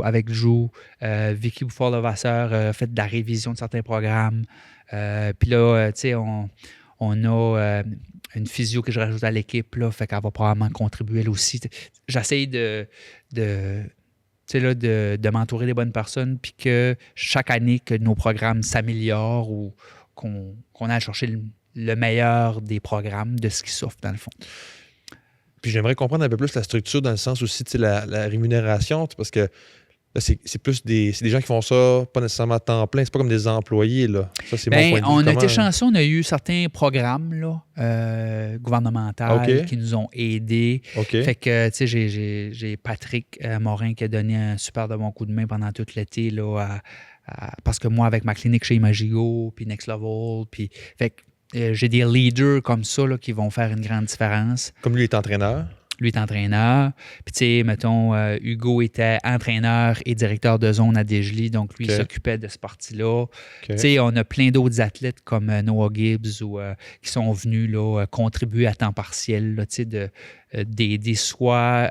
Avec Drew. Vicky Bouffard-Levasseur a fait de la révision de certains programmes. Puis là, tu sais, on a une physio que je rajoute à l'équipe, là, fait qu'elle va probablement contribuer elle aussi. J'essaie de m'entourer des bonnes personnes, puis que chaque année, que nos programmes s'améliorent ou qu'on aille chercher le meilleur des programmes de ce qui s'offre, dans le fond. Puis j'aimerais comprendre un peu plus la structure dans le sens aussi, tu sais, la rémunération, parce que là, c'est plus des gens qui font ça, pas nécessairement à temps plein, c'est pas comme des employés, là. Ça, c'est mon point de vue. On a été chanceux, on a eu certains programmes là, gouvernementaux qui nous ont aidés. OK. Fait que, tu sais, j'ai Patrick Morin qui a donné un super de bon coup de main pendant tout l'été, là, parce que moi, avec ma clinique chez Imagigo, puis Next Level, puis... Fait que, j'ai des leaders comme ça là, qui vont faire une grande différence. Comme lui est entraîneur. Lui est entraîneur. Puis, tu sais, mettons, Hugo était entraîneur et directeur de zone à Desjolies, donc lui, il s'occupait de ce parti-là. Tu sais, on a plein d'autres athlètes comme Noah Gibbs qui sont venus là, contribuer à temps partiel, là, tu sais, d'aider soit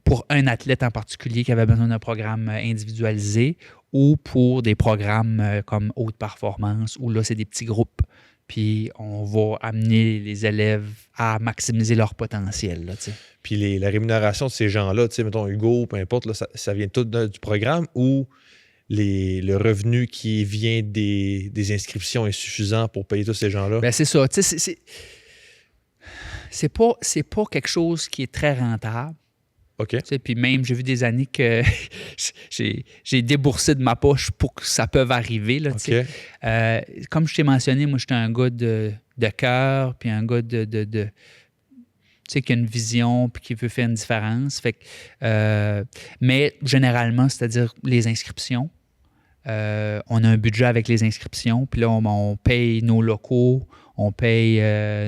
pour un athlète en particulier qui avait besoin d'un programme individualisé ou pour des programmes comme haute performance, où là, c'est des petits groupes. Puis on va amener les élèves à maximiser leur potentiel. Là, puis la rémunération de ces gens-là, tu sais, mettons Hugo, peu importe, là, ça vient tout du programme ou le revenu qui vient des inscriptions est suffisant pour payer tous ces gens-là? Bien, c'est ça. Tu sais, c'est pas quelque chose qui est très rentable. OK. Tu sais, puis même, j'ai vu des années que j'ai déboursé de ma poche pour que ça peut arriver. Là, OK. Comme je t'ai mentionné, moi, j'étais un gars de cœur, puis un gars tu sais, qui a une vision, puis qui veut faire une différence. Fait que, mais généralement, c'est-à-dire les inscriptions, on a un budget avec les inscriptions, puis là, on paye nos locaux, on paye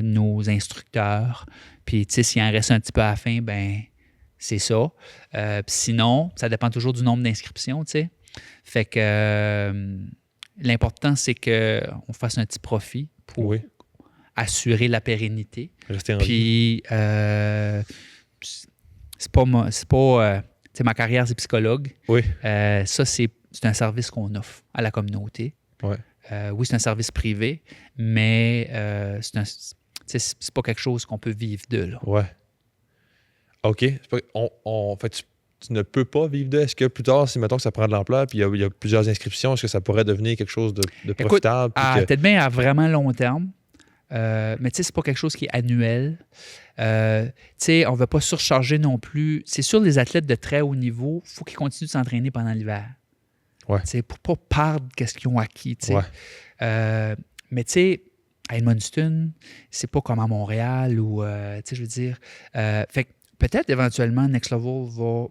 nos instructeurs, puis tu sais, s'il en reste un petit peu à la fin, ben c'est ça. Sinon, ça dépend toujours du nombre d'inscriptions, tu sais. Fait que l'important, c'est qu'on fasse un petit profit pour assurer la pérennité. Rester en vie. Puis, c'est pas tu sais, ma carrière, c'est psychologue. Oui. Ça, c'est un service qu'on offre à la communauté. Ouais. Oui, c'est un service privé, mais c'est pas quelque chose qu'on peut vivre de, là. Ouais. OK. tu ne peux pas vivre de? Est-ce que plus tard, si mettons que ça prend de l'ampleur puis il y a plusieurs inscriptions, est-ce que ça pourrait devenir quelque chose de profitable? Écoute, peut-être bien à vraiment long terme, mais tu sais, c'est pas quelque chose qui est annuel. Tu sais, on ne veut pas surcharger non plus. C'est sûr, les athlètes de très haut niveau, il faut qu'ils continuent de s'entraîner pendant l'hiver. Ouais. Tu sais, pour ne pas perdre ce qu'ils ont acquis. Tu sais. Ouais. Mais tu sais, à Edmundston, c'est pas comme à Montréal ou, tu sais, je veux dire. Fait que peut-être éventuellement, Next Level va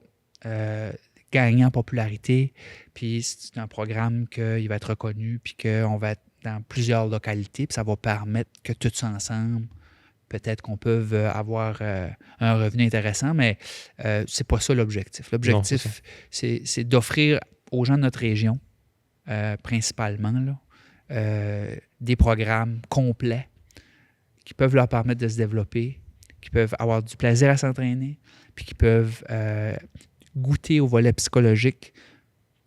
gagner en popularité. Puis c'est un programme qu'il va être reconnu, puis qu'on va être dans plusieurs localités, puis ça va permettre que tous ensemble, peut-être qu'on peut avoir un revenu intéressant, mais c'est pas ça l'objectif. L'objectif, c'est d'offrir aux gens de notre région, principalement, là, des programmes complets qui peuvent leur permettre de se développer, qui peuvent avoir du plaisir à s'entraîner, puis qui peuvent goûter au volet psychologique,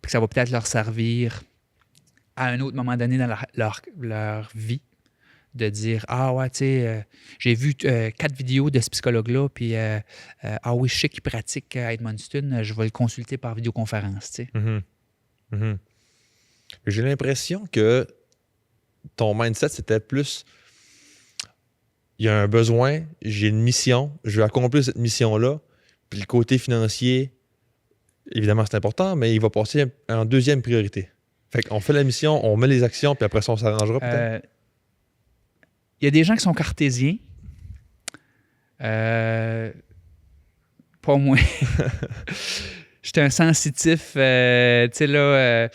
puis que ça va peut-être leur servir à un autre moment donné dans leur vie, de dire « Ah ouais, tu sais, j'ai vu 4 vidéos de ce psychologue-là, puis ah oui, je sais qu'il pratique à Edmundston, je vais le consulter par vidéoconférence. » tu sais. Mm-hmm. Mm-hmm. J'ai l'impression que ton mindset, c'était plus il y a un besoin, j'ai une mission, je veux accomplir cette mission-là, puis le côté financier, évidemment, c'est important, mais il va passer en deuxième priorité. Fait qu'on fait la mission, on met les actions, puis après ça, on s'arrangera peut-être. Il y a des gens qui sont cartésiens. Pas moi. J'étais un sensitif, tu sais, là.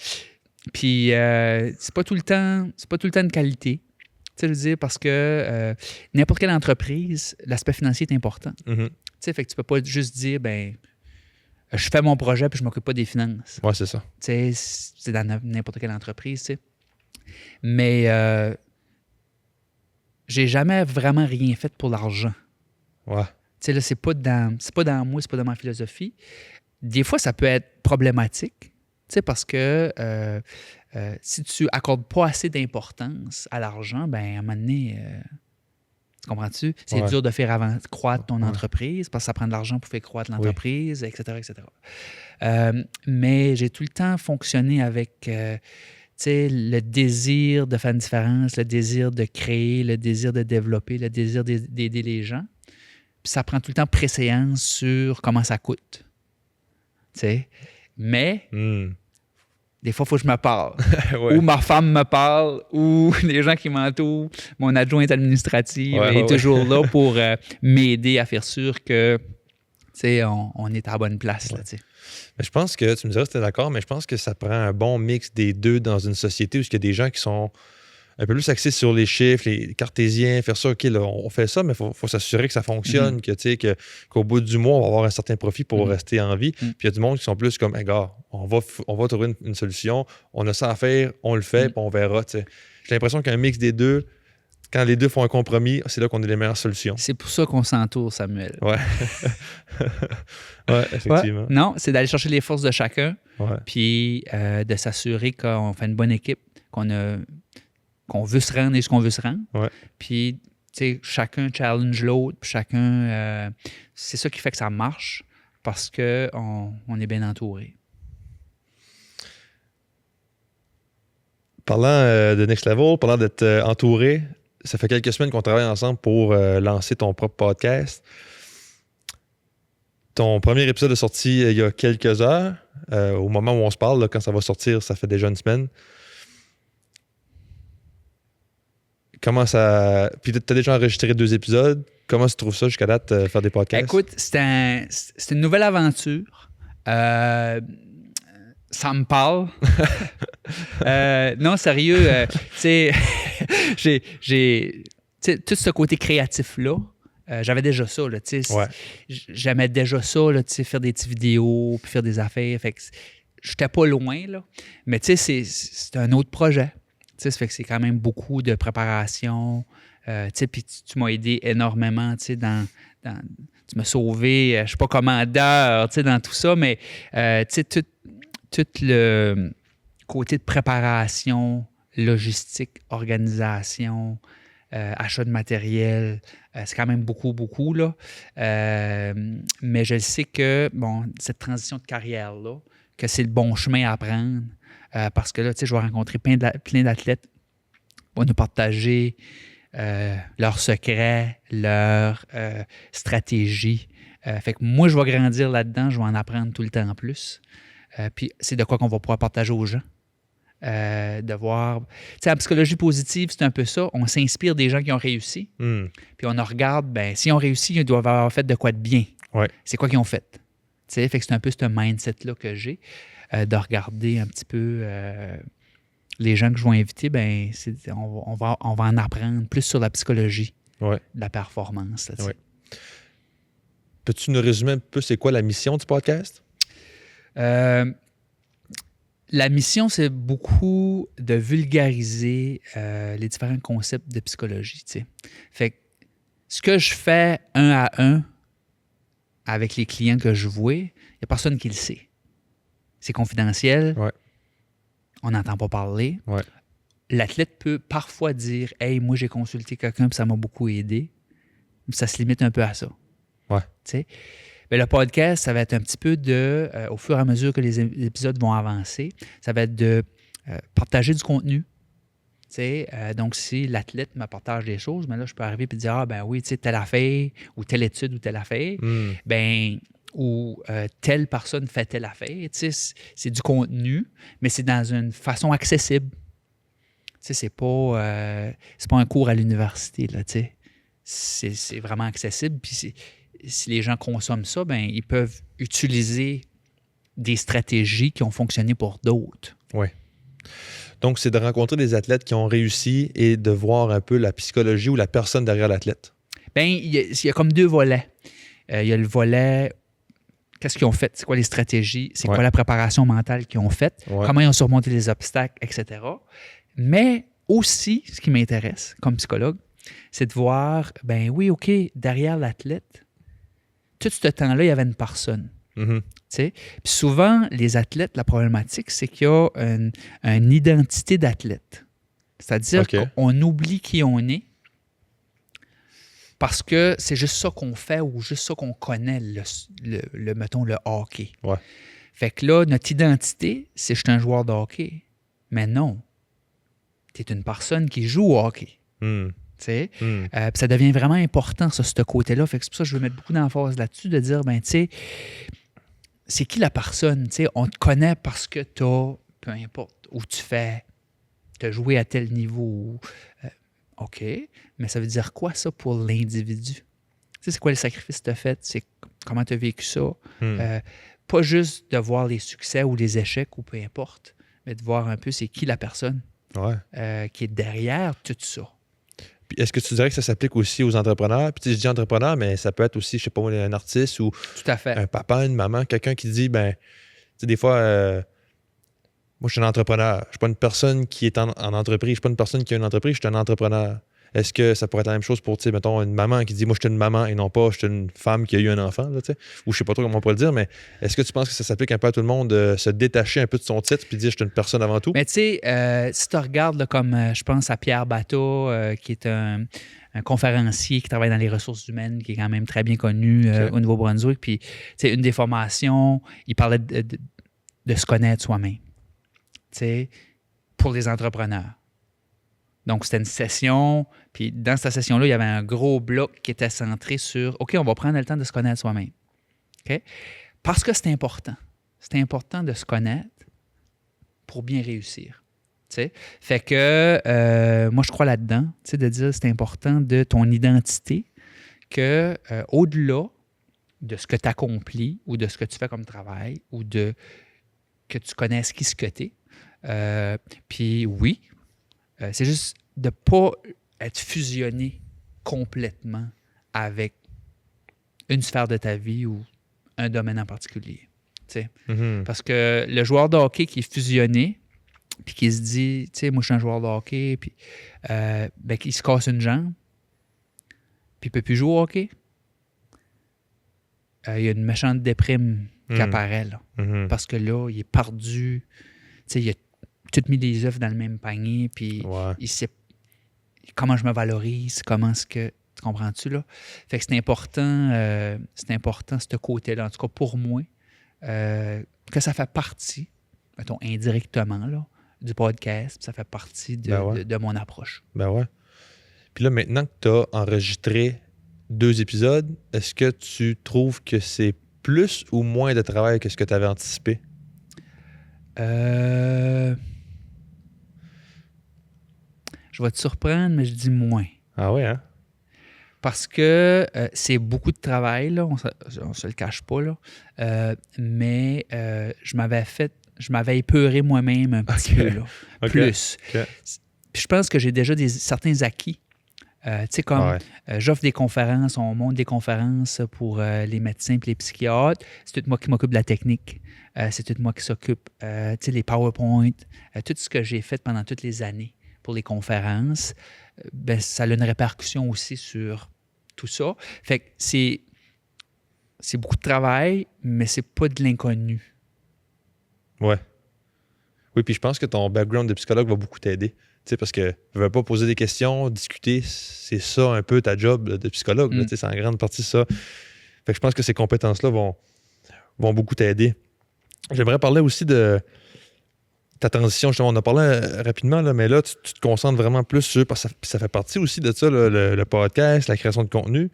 Puis c'est pas tout le temps de qualité. Tu sais, je veux dire, parce que n'importe quelle entreprise, l'aspect financier est important. Mm-hmm. Tu sais, fait que tu peux pas juste dire, ben, je fais mon projet puis je m'occupe pas des finances. Ouais, c'est ça. Tu sais, c'est dans n'importe quelle entreprise, tu sais. Mais j'ai jamais vraiment rien fait pour l'argent. Ouais. Tu sais, là, c'est pas dans moi, c'est pas dans ma philosophie. Des fois, ça peut être problématique, tu sais, parce que si tu accordes pas assez d'importance à l'argent, ben à un moment donné, comprends-tu? C'est dur de faire croître ton entreprise parce que ça prend de l'argent pour faire croître l'entreprise, etc., etc. Mais j'ai tout le temps fonctionné avec le désir de faire une différence, le désir de créer, le désir de développer, le désir d'aider les gens. Puis ça prend tout le temps préséance sur comment ça coûte. T'sais. Mais des fois, il faut que je me parle. Ou ma femme me parle, ou les gens qui m'entourent, mon adjointe administrative est toujours là pour m'aider à faire sûr que on est à la bonne place. Là, mais je pense que, tu me diras si tu es d'accord, mais je pense que ça prend un bon mix des deux dans une société où il y a des gens qui sont un peu plus axés sur les chiffres, les cartésiens, faire ça, OK, là, on fait ça, mais il faut s'assurer que ça fonctionne, qu'au bout du mois, on va avoir un certain profit pour rester en vie. Puis il y a du monde qui sont plus comme, hey, gars, on va trouver une solution, on a ça à faire, on le fait, puis on verra. T'sais. J'ai l'impression qu'un mix des deux, quand les deux font un compromis, c'est là qu'on a les meilleures solutions. C'est pour ça qu'on s'entoure, Samuel. Ouais. Ouais, effectivement. Ouais. Non, c'est d'aller chercher les forces de chacun, puis de s'assurer qu'on fait une bonne équipe, qu'on veut se rendre et ce qu'on veut se rendre. Ouais. Puis, tu sais, chacun challenge l'autre, puis chacun... c'est ça qui fait que ça marche, parce qu'on est bien entouré. Parlant de Next Level, parlant d'être entouré, ça fait quelques semaines qu'on travaille ensemble pour lancer ton propre podcast. Ton premier épisode est sorti il y a quelques heures. Au moment où on se parle, là, quand ça va sortir, ça fait déjà une semaine. Comment ça... Puis tu as déjà enregistré 2 épisodes. Comment tu trouves ça jusqu'à date, faire des podcasts? Écoute, c'est une nouvelle aventure. Ça me parle. Non, sérieux, tu sais, j'ai tout ce côté créatif-là. J'avais déjà ça, là, tu sais. J'aimais déjà ça, là, tu sais, faire des petites vidéos, puis faire des affaires. Fait que j'étais pas loin, là. Mais tu sais, c'est un autre projet. Tu sais, ça fait que c'est quand même beaucoup de préparation. Tu sais, puis tu m'as aidé énormément, tu sais, tu m'as sauvé, je sais pas commandeur, tu sais, dans tout ça, mais tu sais, tout le côté de préparation, logistique, organisation, achat de matériel. C'est quand même beaucoup, là. Mais je sais que, bon, cette transition de carrière-là, que c'est le bon chemin à prendre. Parce que là, tu sais, je vais rencontrer plein d'athlètes qui vont nous partager leurs secrets, leurs stratégies. Fait que moi, je vais grandir là-dedans, je vais en apprendre tout le temps en plus. Puis c'est de quoi qu'on va pouvoir partager aux gens. De voir... Tu sais, la psychologie positive, c'est un peu ça. On s'inspire des gens qui ont réussi. Puis on en regarde, ben s'ils ont réussi, ils doivent avoir fait de quoi de bien. Ouais. C'est quoi qu'ils ont fait. Tu sais, fait que c'est un peu ce mindset-là que j'ai, de regarder un petit peu les gens que je vais inviter, ben on va en apprendre plus sur la psychologie de la performance. Là, ouais. Peux-tu nous résumer un peu c'est quoi la mission du podcast? La mission, c'est beaucoup de vulgariser les différents concepts de psychologie. Tu sais. Fait que ce que je fais un à un avec les clients que je vois, il n'y a personne qui le sait. C'est confidentiel. Ouais. On n'entend pas parler. Ouais. L'athlète peut parfois dire « Hey, moi, j'ai consulté quelqu'un et ça m'a beaucoup aidé. » Ça se limite un peu à ça. Ouais. Tu sais? Mais le podcast, ça va être un petit peu de, au fur et à mesure que les épisodes vont avancer, ça va être de partager du contenu. Donc, si l'athlète me partage des choses, ben là, je peux arriver et dire, ah ben oui, tu sais, telle affaire, ou telle étude, ou telle affaire, ben, ou telle personne fait telle affaire. Tu sais, c'est du contenu, mais c'est dans une façon accessible. Tu sais, c'est pas un cours à l'université, là, tu sais. C'est vraiment accessible, puis si les gens consomment ça, ben ils peuvent utiliser des stratégies qui ont fonctionné pour d'autres. Oui. Donc, c'est de rencontrer des athlètes qui ont réussi et de voir un peu la psychologie ou la personne derrière l'athlète. Bien, il y a comme deux volets. Il y a le volet, qu'est-ce qu'ils ont fait? C'est quoi les stratégies? C'est quoi la préparation mentale qu'ils ont faite? Comment ils ont surmonté les obstacles, etc. Mais aussi, ce qui m'intéresse comme psychologue, c'est de voir, ben oui, OK, derrière l'athlète, tout ce temps-là, il y avait une personne. Puis souvent, les athlètes, la problématique, c'est qu'il y a une identité d'athlète. C'est-à-dire qu'on oublie qui on est parce que c'est juste ça qu'on fait ou juste ça qu'on connaît, mettons, le hockey. Ouais. Fait que là, notre identité, c'est « je suis un joueur de hockey ». Mais non, tu es une personne qui joue au hockey. Puis ça devient vraiment important, ça, ce côté-là. Fait que c'est pour ça que je veux mettre beaucoup d'emphase là-dessus, de dire, ben tu sais, c'est qui la personne? T'sais, on te connaît parce que tu as, peu importe, où tu as joué à tel niveau. OK, mais ça veut dire quoi, ça, pour l'individu? T'sais, c'est quoi le sacrifice que tu as fait? C'est comment tu as vécu ça? Pas juste de voir les succès ou les échecs ou peu importe, mais de voir un peu c'est qui la personne qui est derrière tout ça. Puis est-ce que tu dirais que ça s'applique aussi aux entrepreneurs? Puis je dis entrepreneur, mais ça peut être aussi, je sais pas moi, un artiste ou tout à fait. Un papa, une maman, quelqu'un qui dit, ben, tu sais, des fois, moi, je suis un entrepreneur. Je ne suis pas une personne qui est en entreprise. Je ne suis pas une personne qui a une entreprise, je suis un entrepreneur. Est-ce que ça pourrait être la même chose pour, tu sais, mettons, une maman qui dit, moi, je suis une maman et non pas, je suis une femme qui a eu un enfant, là, tu sais? Ou je ne sais pas trop comment on pourrait le dire, mais est-ce que tu penses que ça s'applique un peu à tout le monde de se détacher un peu de son titre puis dire, je suis une personne avant tout? Mais tu sais, si tu regardes, là, comme je pense à Pierre Bateau, qui est un conférencier qui travaille dans les ressources humaines, qui est quand même très bien connu au Nouveau-Brunswick, puis, tu sais, une des formations, il parlait de se connaître soi-même, tu sais, pour les entrepreneurs. Donc, c'était une session, puis dans cette session-là, il y avait un gros bloc qui était centré sur « OK, on va prendre le temps de se connaître soi-même. Okay? » Parce que c'est important. C'est important de se connaître pour bien réussir. T'sais? Fait que moi, je crois là-dedans, de dire c'est important de ton identité que au-delà de ce que tu accomplis ou de ce que tu fais comme travail ou de que tu connaisses qui ce que tu es. Puis oui, c'est juste de ne pas être fusionné complètement avec une sphère de ta vie ou un domaine en particulier. Parce que le joueur de hockey qui est fusionné, puis qui se dit, tu sais, moi je suis un joueur de hockey, puis ben, qu'il se casse une jambe, puis il ne peut plus jouer au hockey, il y a une méchante déprime qui apparaît, là. Parce que là, il est perdu, tu sais, il a tout mis les œufs dans le même panier, puis il sait comment je me valorise, comment est-ce que... Tu comprends-tu, là? Fait que c'est important, ce côté-là, en tout cas pour moi, que ça fait partie, mettons, indirectement, là, du podcast, ça fait partie de mon approche. Ben ouais. Puis là, maintenant que tu as enregistré 2 épisodes, est-ce que tu trouves que c'est plus ou moins de travail que ce que tu avais anticipé? Je vais te surprendre, mais je dis moins. Ah ouais, hein? Parce que c'est beaucoup de travail, là, on se le cache pas, là. Mais je m'avais épeuré moi-même un petit peu, là. Plus. Okay. Puis je pense que j'ai déjà certains acquis. Tu sais, comme j'offre des conférences, on monte des conférences pour les médecins et les psychiatres. C'est tout moi qui m'occupe de la technique. C'est tout moi qui s'occupe, tu sais, les PowerPoint, tout ce que j'ai fait pendant toutes les années pour les conférences. Ben, ça a une répercussion aussi sur tout ça. Fait que c'est beaucoup de travail, mais c'est pas de l'inconnu. Ouais. Oui, puis je pense que ton background de psychologue va beaucoup t'aider. Tu sais, parce que tu ne veux pas poser des questions, discuter, c'est ça un peu ta job de psychologue. Tu sais, c'est en grande partie ça. Fait que je pense que ces compétences-là vont beaucoup t'aider. J'aimerais parler aussi de ta transition. Justement, on a parlé rapidement, là, mais là, tu te concentres vraiment plus sur... Parce que ça fait partie aussi de ça, là, le podcast, la création de contenu.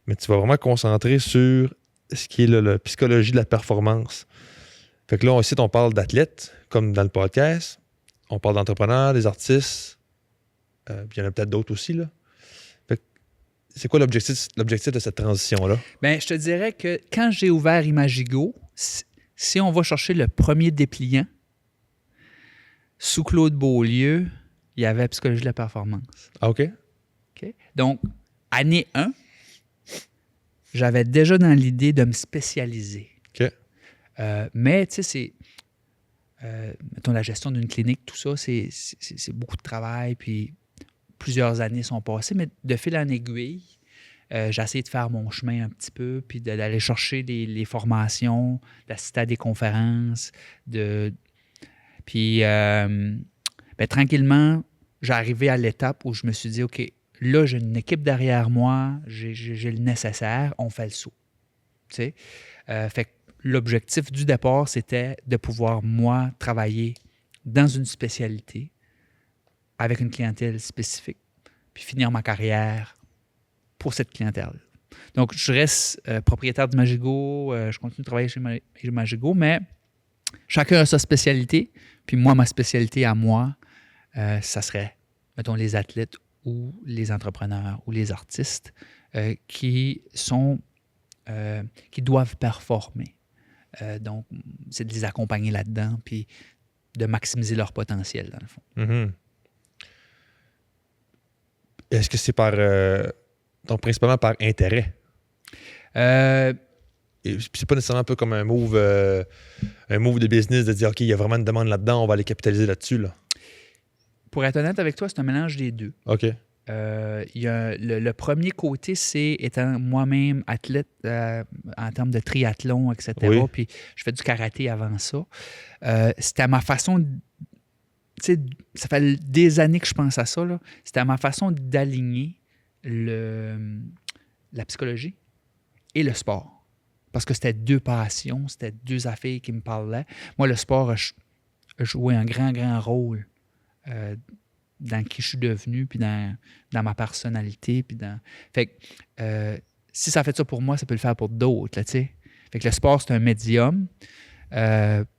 Mais tu vas vraiment te concentrer sur ce qui est la psychologie de la performance. Fait que là, ici, on parle d'athlètes, comme dans le podcast. On parle d'entrepreneurs, des artistes. Puis il y en a peut-être d'autres aussi, là. Fait que c'est quoi l'objectif de cette transition-là? Bien, je te dirais que quand j'ai ouvert Imagigo, si on va chercher le premier dépliant, sous Claude Beaulieu, il y avait Psychologie de la performance. Ah, OK. Donc, année 1, j'avais déjà dans l'idée de me spécialiser. OK. Mais, tu sais, c'est... mettons, la gestion d'une clinique, tout ça, c'est beaucoup de travail, puis plusieurs années sont passées, mais de fil en aiguille, j'ai essayé de faire mon chemin un petit peu, puis d'aller chercher les formations, d'assister à des conférences, puis, tranquillement, j'ai arrivé à l'étape où je me suis dit, OK, là, j'ai une équipe derrière moi, j'ai le nécessaire, on fait le saut. Tu sais? Fait que l'objectif du départ, c'était de pouvoir, moi, travailler dans une spécialité avec une clientèle spécifique, puis finir ma carrière pour cette clientèle. Donc, je reste propriétaire d'Imagigo, je continue de travailler chez Imagigo, mais chacun a sa spécialité. Puis moi, ma spécialité à moi, ça serait, mettons, les athlètes ou les entrepreneurs ou les artistes qui doivent performer. Donc, c'est de les accompagner là-dedans puis de maximiser leur potentiel, dans le fond. Mm-hmm. Est-ce que c'est donc principalement par intérêt? Et c'est pas nécessairement un peu comme un move de business de dire, OK, il y a vraiment une demande là-dedans, on va aller capitaliser là-dessus, là. Pour être honnête avec toi, c'est un mélange des deux. OK. Il y a le premier côté, c'est étant moi-même athlète en termes de triathlon, etc. Oui. Puis je fais du karaté avant ça. C'était ma façon... Tu sais, ça fait des années que je pense à ça, là. C'était ma façon d'aligner la psychologie et le sport. Parce que c'était 2 passions, c'était 2 affaires qui me parlaient. Moi, le sport a joué un grand, grand rôle dans qui je suis devenu, puis dans ma personnalité. Fait que si ça fait ça pour moi, ça peut le faire pour d'autres, là, tu sais. Fait que le sport, c'est un médium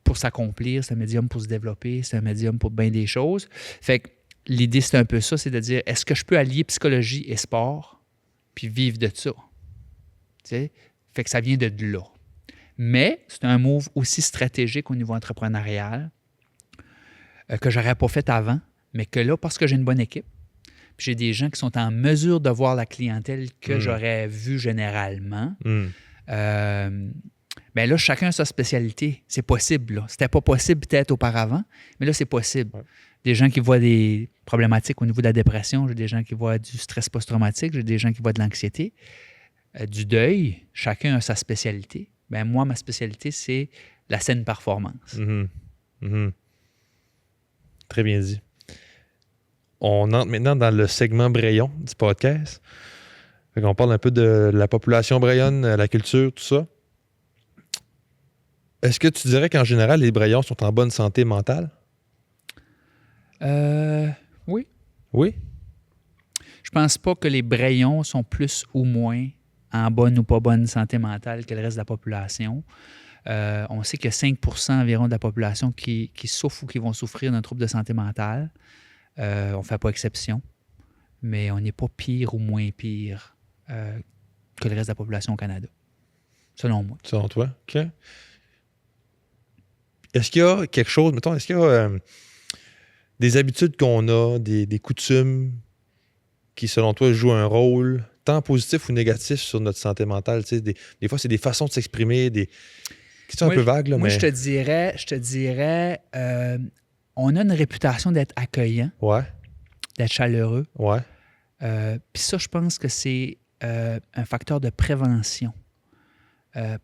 pour s'accomplir, c'est un médium pour se développer, c'est un médium pour bien des choses. Fait que l'idée, c'est un peu ça, c'est de dire, est-ce que je peux allier psychologie et sport, puis vivre de ça? Tu sais? Fait que ça vient de là. Mais c'est un move aussi stratégique au niveau entrepreneurial que je n'aurais pas fait avant, mais que là, parce que j'ai une bonne équipe, puis j'ai des gens qui sont en mesure de voir la clientèle que j'aurais vue généralement, bien là, chacun a sa spécialité. C'est possible, là. C'était pas possible peut-être auparavant, mais là, c'est possible. Ouais. Des gens qui voient des problématiques au niveau de la dépression, j'ai des gens qui voient du stress post-traumatique, j'ai des gens qui voient de l'anxiété. Du deuil, chacun a sa spécialité. Ben moi, ma spécialité, c'est la saine performance. Mm-hmm. Mm-hmm. Très bien dit. on entre maintenant dans le segment Braillon du podcast. On parle un peu de la population brayonne, la culture, tout ça. Est-ce que tu dirais qu'en général, les Brayons sont en bonne santé mentale? Oui. Oui? Je pense pas que les Brayons sont plus ou moins en bonne ou pas bonne santé mentale que le reste de la population. On sait qu'il y a 5 % environ de la population qui souffre ou qui vont souffrir d'un trouble de santé mentale. On ne fait pas exception, mais on n'est pas pire ou moins pire que le reste de la population au Canada, selon moi. Selon toi? OK. Est-ce qu'il y a quelque chose, mettons, est-ce qu'il y a des habitudes qu'on a, des coutumes qui, selon toi, jouent un rôle tant positif ou négatif sur notre santé mentale? Tu sais, des fois, c'est des façons de s'exprimer, des questions un peu vagues. Là, moi, mais... je te dirais on a une réputation d'être accueillant, Ouais. d'être chaleureux. Ouais. Puis ça, je pense que c'est un facteur de prévention.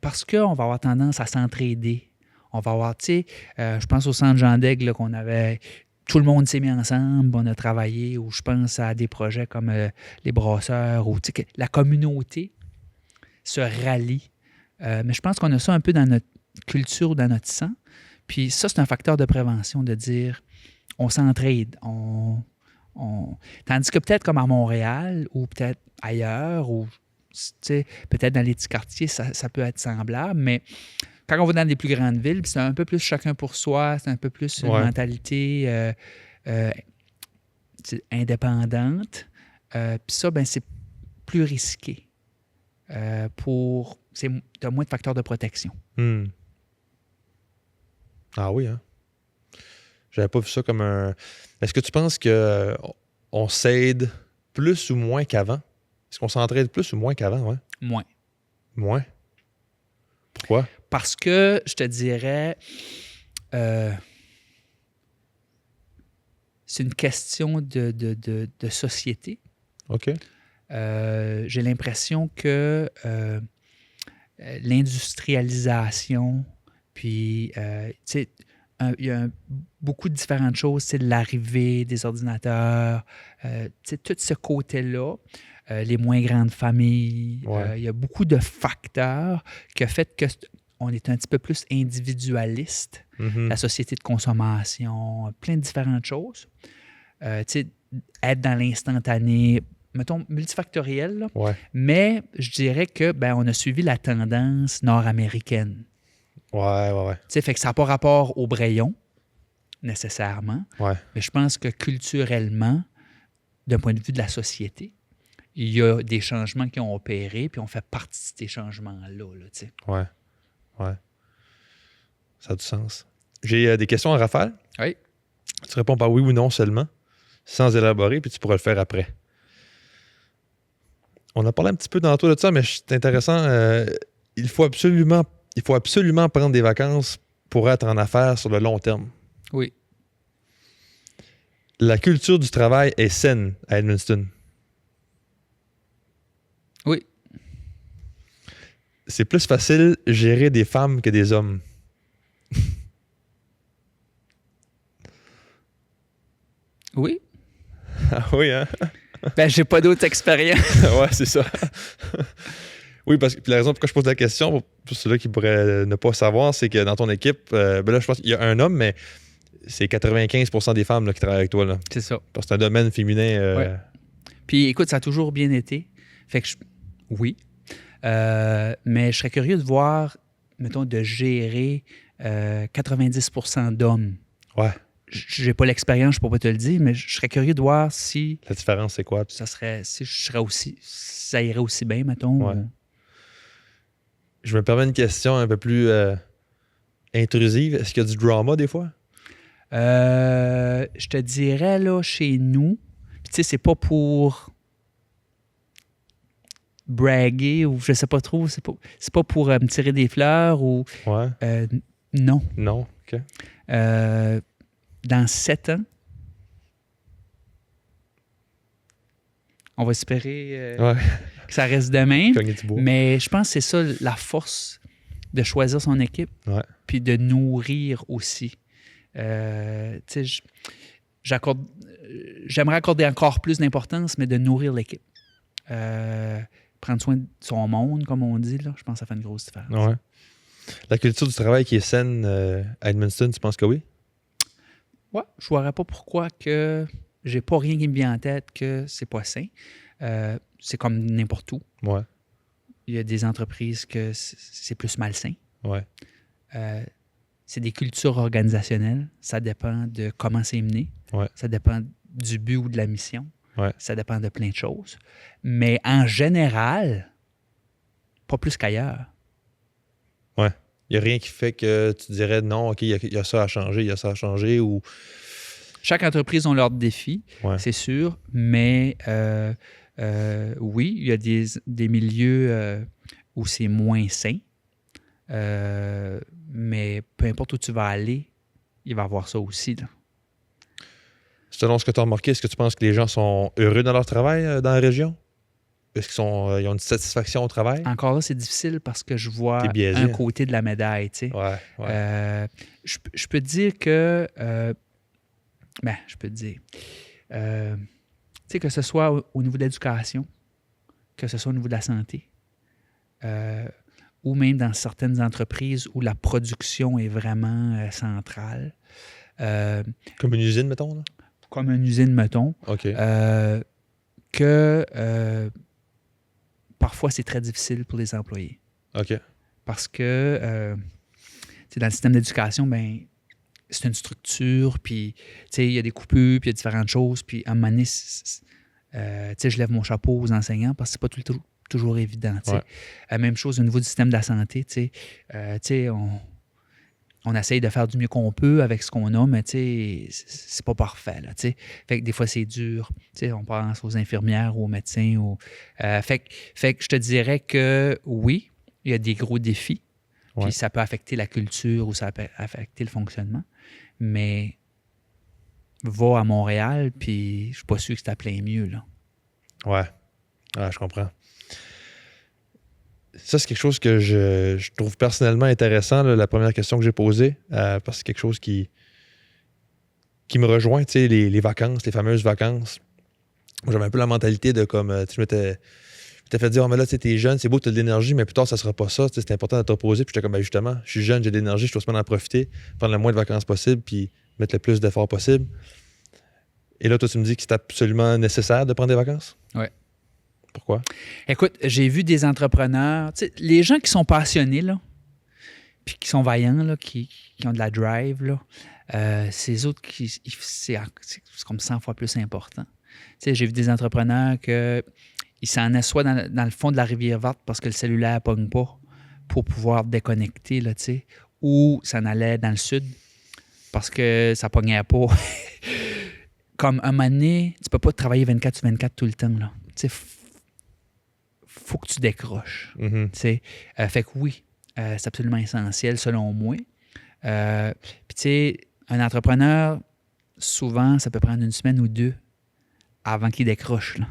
Parce qu'on va avoir tendance à s'entraider. On va avoir, tu sais, je pense au centre Jean d'Aigle qu'on avait, tout le monde s'est mis ensemble, on a travaillé, ou je pense à des projets comme les brasseurs, ou tu sais, la communauté se rallie. Mais je pense qu'on a ça un peu dans notre culture, dans notre sang. Puis ça, c'est un facteur de prévention, de dire, on s'entraide, Tandis que peut-être comme à Montréal, ou peut-être ailleurs, ou peut-être dans les petits quartiers, ça peut être semblable, mais quand on va dans des plus grandes villes, c'est un peu plus chacun pour soi, c'est un peu plus une mentalité indépendante. Puis ça, ben, c'est plus risqué. Tu as moins de facteurs de protection. Ah oui, hein? J'avais pas vu ça comme un... Est-ce que tu penses qu'on s'aide plus ou moins qu'avant? Est-ce qu'on s'entraide plus ou moins qu'avant? Ouais? Moins. Moins? Pourquoi? Parce que, je te dirais, c'est une question de société. OK. J'ai l'impression que l'industrialisation, puis, tu sais, il y a beaucoup de différentes choses, c'est l'arrivée des ordinateurs, tu sais, tout ce côté-là, les moins grandes familles, il y a beaucoup de facteurs qui ont fait qu'on est un petit peu plus individualiste, la société de consommation, plein de différentes choses. Tu sais, être dans l'instantané, mettons, multifactoriel, là, mais je dirais que on a suivi la tendance nord-américaine. Ouais. Tu sais, fait que ça n'a pas rapport au Braillon, nécessairement. Mais je pense que culturellement, d'un point de vue de la société, il y a des changements qui ont opéré, puis on fait partie de ces changements-là. Tu sais. Ouais. Ça a du sens. J'ai des questions à rafale. Oui. Tu réponds par oui ou non seulement, sans élaborer, puis tu pourras le faire après. On a parlé un petit peu tantôt de ça, mais c'est intéressant. Il faut absolument prendre des vacances pour être en affaires sur le long terme. Oui. La culture du travail est saine à Edmundston. Oui. C'est plus facile gérer des femmes que des hommes. Oui. Ah oui, hein? J'ai pas d'autres expériences. Ouais, c'est ça. Oui, parce que la raison pourquoi je pose la question, pour ceux-là qui pourraient ne pas savoir, c'est que dans ton équipe, là, je pense qu'il y a un homme, mais c'est 95% des femmes là, qui travaillent avec toi. Là. C'est ça. Parce que c'est un domaine féminin. Ouais. Puis écoute, ça a toujours bien été. Fait que oui. Mais je serais curieux de voir, mettons, de gérer 90% d'hommes. Ouais. J'ai pas l'expérience, je peux pas te le dire, mais je serais curieux de voir si... La différence, c'est quoi? Ça irait aussi bien, mettons. Ouais. Je me permets une question un peu plus intrusive. Est-ce qu'il y a du drama des fois? Je te dirais, là, chez nous, tu sais, c'est pas pour braguer ou je sais pas trop, c'est pas pour me tirer des fleurs ou... Ouais. Non. Non? OK. Dans 7 ans, on va espérer que ça reste de même. Mais je pense que c'est ça la force de choisir son équipe puis de nourrir aussi. Tu sais, j'aimerais accorder encore plus d'importance, mais de nourrir l'équipe. Prendre soin de son monde, comme on dit, là, je pense que ça fait une grosse différence. Ouais. La culture du travail qui est saine à Edmundston, tu penses que oui? Ouais, je ne verrais pas pourquoi que j'ai pas rien qui me vient en tête que c'est pas sain. C'est comme n'importe où. Ouais. Il y a des entreprises que c'est plus malsain. Ouais. C'est des cultures organisationnelles. Ça dépend de comment c'est mené. Ouais. Ça dépend du but ou de la mission. Ouais. Ça dépend de plein de choses. Mais en général, pas plus qu'ailleurs. Ouais. Il n'y a rien qui fait que tu dirais non, OK, il y a ça à changer, il y a ça à changer ou. Chaque entreprise a leurs défis, Ouais. c'est sûr, mais oui, il y a des milieux où c'est moins sain, mais peu importe où tu vas aller, il va y avoir ça aussi, là. Selon ce que tu as remarqué, est-ce que tu penses que les gens sont heureux dans leur travail dans la région? Est-ce qu'ils ont une satisfaction au travail? Encore là, c'est difficile parce que je vois T'es biaisé. un côté de la médaille, tu sais. Ouais. Je peux te dire que... je peux te dire... tu sais, que ce soit au niveau de l'éducation, que ce soit au niveau de la santé, ou même dans certaines entreprises où la production est vraiment centrale. Comme une usine, mettons, là? Comme une usine, mettons. OK. Parfois, c'est très difficile pour les employés. OK. Parce que dans le système d'éducation, ben c'est une structure, puis il y a des coupures, puis il y a différentes choses. Puis à un moment donné, je lève mon chapeau aux enseignants parce que c'est pas toujours évident. Ouais. Même chose au niveau du système de la santé. On essaye de faire du mieux qu'on peut avec ce qu'on a, mais c'est pas parfait. Là, fait que des fois, c'est dur. On pense aux infirmières ou aux médecins. Fait que je te dirais que oui, il y a des gros défis. Ouais. Puis ça peut affecter la culture ou ça peut affecter le fonctionnement. Mais va à Montréal, puis je suis pas sûr que c'est à plein mieux. Là. Ouais. Ah, je comprends. Ça, c'est quelque chose que je trouve personnellement intéressant, là, la première question que j'ai posée, parce que c'est quelque chose qui me rejoint, tu sais, les vacances, les fameuses vacances. Moi, j'avais un peu la mentalité de comme, tu m'étais fait dire, oh, mais là, tu sais, t'es jeune, c'est beau, t'as de l'énergie, mais plus tard, ça sera pas ça. C'est important de te reposer. Puis j'étais comme, ben, justement, je suis jeune, j'ai de l'énergie, je dois se en profiter, prendre le moins de vacances possible, puis mettre le plus d'efforts possible. Et là, toi, tu me dis que c'est absolument nécessaire de prendre des vacances? Oui. Pourquoi? Écoute, j'ai vu des entrepreneurs, les gens qui sont passionnés, là, puis qui sont vaillants, là, qui ont de la drive, là, ces autres, c'est comme 100 fois plus important. J'ai vu des entrepreneurs qu'ils s'en assoient dans le fond de la rivière verte parce que le cellulaire ne pogne pas pour pouvoir déconnecter, là, ou s'en allait dans le sud parce que ça ne pognait pas. Comme un moment donné, tu ne peux pas travailler 24 sur 24 tout le temps. Là. Faut que tu décroches. Mm-hmm. Fait que oui, c'est absolument essentiel selon moi. Puis tu sais, un entrepreneur, souvent, ça peut prendre une semaine ou deux avant qu'il décroche. Là.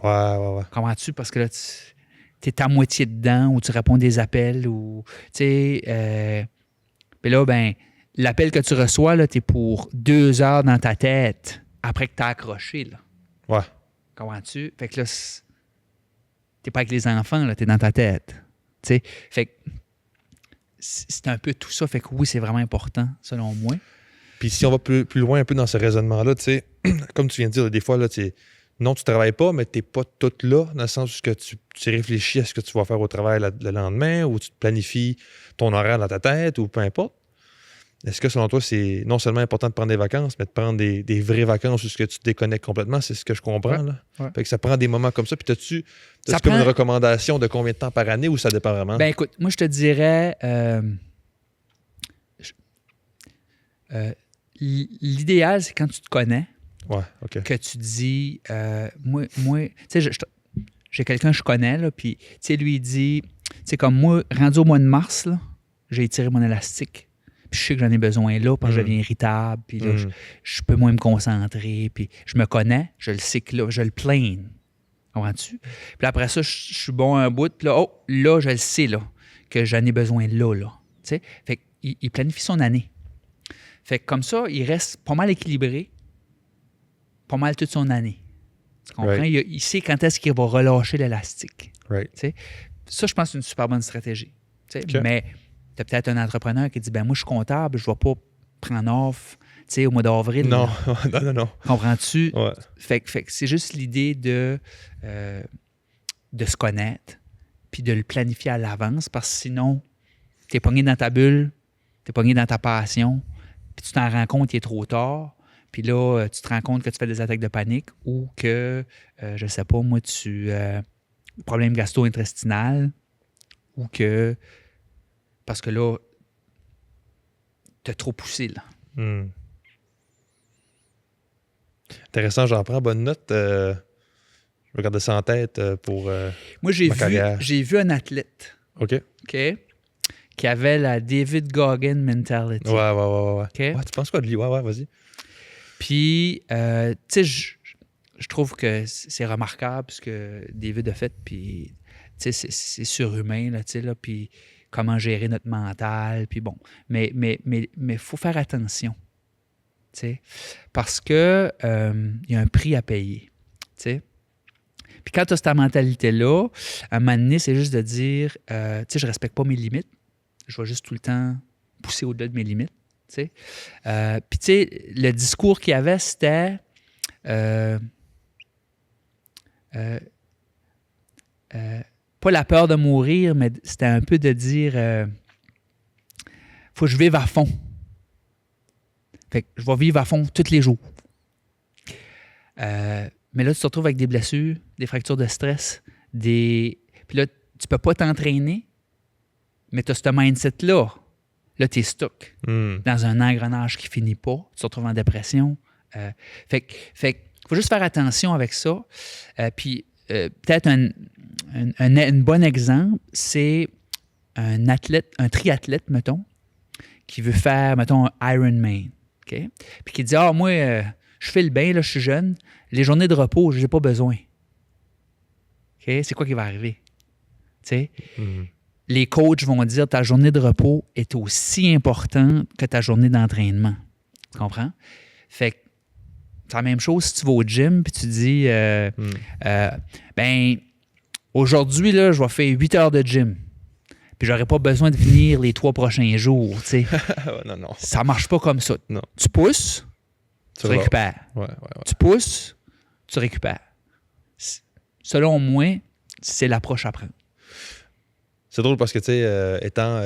Ouais. Comprends-tu? Parce que là, tu es à moitié dedans ou tu réponds des appels ou, tu sais, puis là, ben l'appel que tu reçois, là, t'es pour 2 heures dans ta tête après que tu as accroché. Là. Ouais. Comprends-tu? Fait que là, t'es pas avec les enfants, là, t'es dans ta tête. T'sais? Fait que c'est un peu tout ça. Fait que oui, c'est vraiment important, selon moi. Puis si on va plus loin un peu dans ce raisonnement-là, tu sais, comme tu viens de dire, des fois, là, non, tu travailles pas, mais tu n'es pas tout là, dans le sens où tu réfléchis à ce que tu vas faire au travail le lendemain, ou tu te planifies ton horaire dans ta tête, ou peu importe. Est-ce que, selon toi, c'est non seulement important de prendre des vacances, mais de prendre des vraies vacances où tu te déconnectes complètement? C'est ce que je comprends, là. Ouais. Fait que ça prend des moments comme ça. Puis t'as-tu Ça comme prend- une recommandation de combien de temps par année ou ça dépend vraiment? Ben écoute, moi, je te dirais... l'idéal, c'est quand tu te connais, Ouais, OK. que tu dis... moi tu sais, j'ai quelqu'un que je connais, là, puis, tu sais, lui, il dit... Tu sais, comme moi, rendu au mois de mars, là, j'ai étiré mon élastique. Puis je sais que j'en ai besoin là parce que je deviens irritable. Puis là, je peux moins me concentrer. Puis je me connais, je le sais que là, je le plains. Comprends-tu? Puis après ça, je suis bon à un bout. Puis là, là, je le sais là, que j'en ai besoin là. Tu sais? Fait qu'il planifie son année. Fait que comme ça, il reste pas mal équilibré, pas mal toute son année. Tu comprends? Right. Il sait quand est-ce qu'il va relâcher l'élastique. Right. Tu sais. Ça, je pense que c'est une super bonne stratégie. Tu sais. OK. Mais tu as peut-être un entrepreneur qui dit, ben moi, je suis comptable, je ne vais pas prendre off, tu sais, au mois d'avril. Non, là. non. Comprends-tu? Ouais. Fait que c'est juste l'idée de se connaître puis de le planifier à l'avance parce que sinon, tu es pogné dans ta bulle, tu es pogné dans ta passion, puis tu t'en rends compte qu'il est trop tard, puis là, tu te rends compte que tu fais des attaques de panique ou que, je sais pas, moi, problème gastro-intestinal ou que, parce que là, tu as trop poussé, là. Hmm. Intéressant, j'en prends bonne note. Je vais garder ça en tête pour Moi, ma carrière. j'ai vu un athlète, OK. OK, qui avait la David Goggin mentality. Ouais. OK? Ouais, tu penses quoi de lui? Ouais, vas-y. Puis, tu sais, je trouve que c'est remarquable ce que David a fait, puis, tu sais, c'est surhumain, là, tu sais, là, puis comment gérer notre mental, puis bon. Mais faut faire attention, tu sais, parce que il y a un prix à payer, tu sais. Puis quand tu as cette mentalité-là, à un moment donné, c'est juste de dire, tu sais, je respecte pas mes limites, je vais juste tout le temps pousser au-delà de mes limites. Puis, tu sais, le discours qu'il y avait, c'était pas la peur de mourir, mais c'était un peu de dire faut que je vive à fond. Fait que je vais vivre à fond tous les jours. Mais là, tu te retrouves avec des blessures, des fractures de stress, Puis là, tu peux pas t'entraîner, mais tu as ce mindset-là. Là, tu es stuck dans un engrenage qui finit pas. Tu te retrouves en dépression. Fait que faut juste faire attention avec ça. Puis peut-être un bon exemple, c'est un athlète, un triathlète, mettons, qui veut faire, mettons, un Ironman. Okay? Puis qui dit, moi, je file bien, là, je suis jeune. Les journées de repos, je n'ai pas besoin. Okay? C'est quoi qui va arriver? Tu sais? Les coachs vont dire ta journée de repos est aussi importante que ta journée d'entraînement. Tu comprends? Fait que c'est la même chose si tu vas au gym puis tu dis aujourd'hui, là, je vais faire 8 heures de gym. Puis j'aurais pas besoin de venir les 3 prochains jours. Tu sais. non. Ça marche pas comme ça. Non. Tu pousses, tu récupères. Ouais. Tu pousses, tu récupères. Selon moi, c'est l'approche à prendre. C'est drôle parce que, tu sais, étant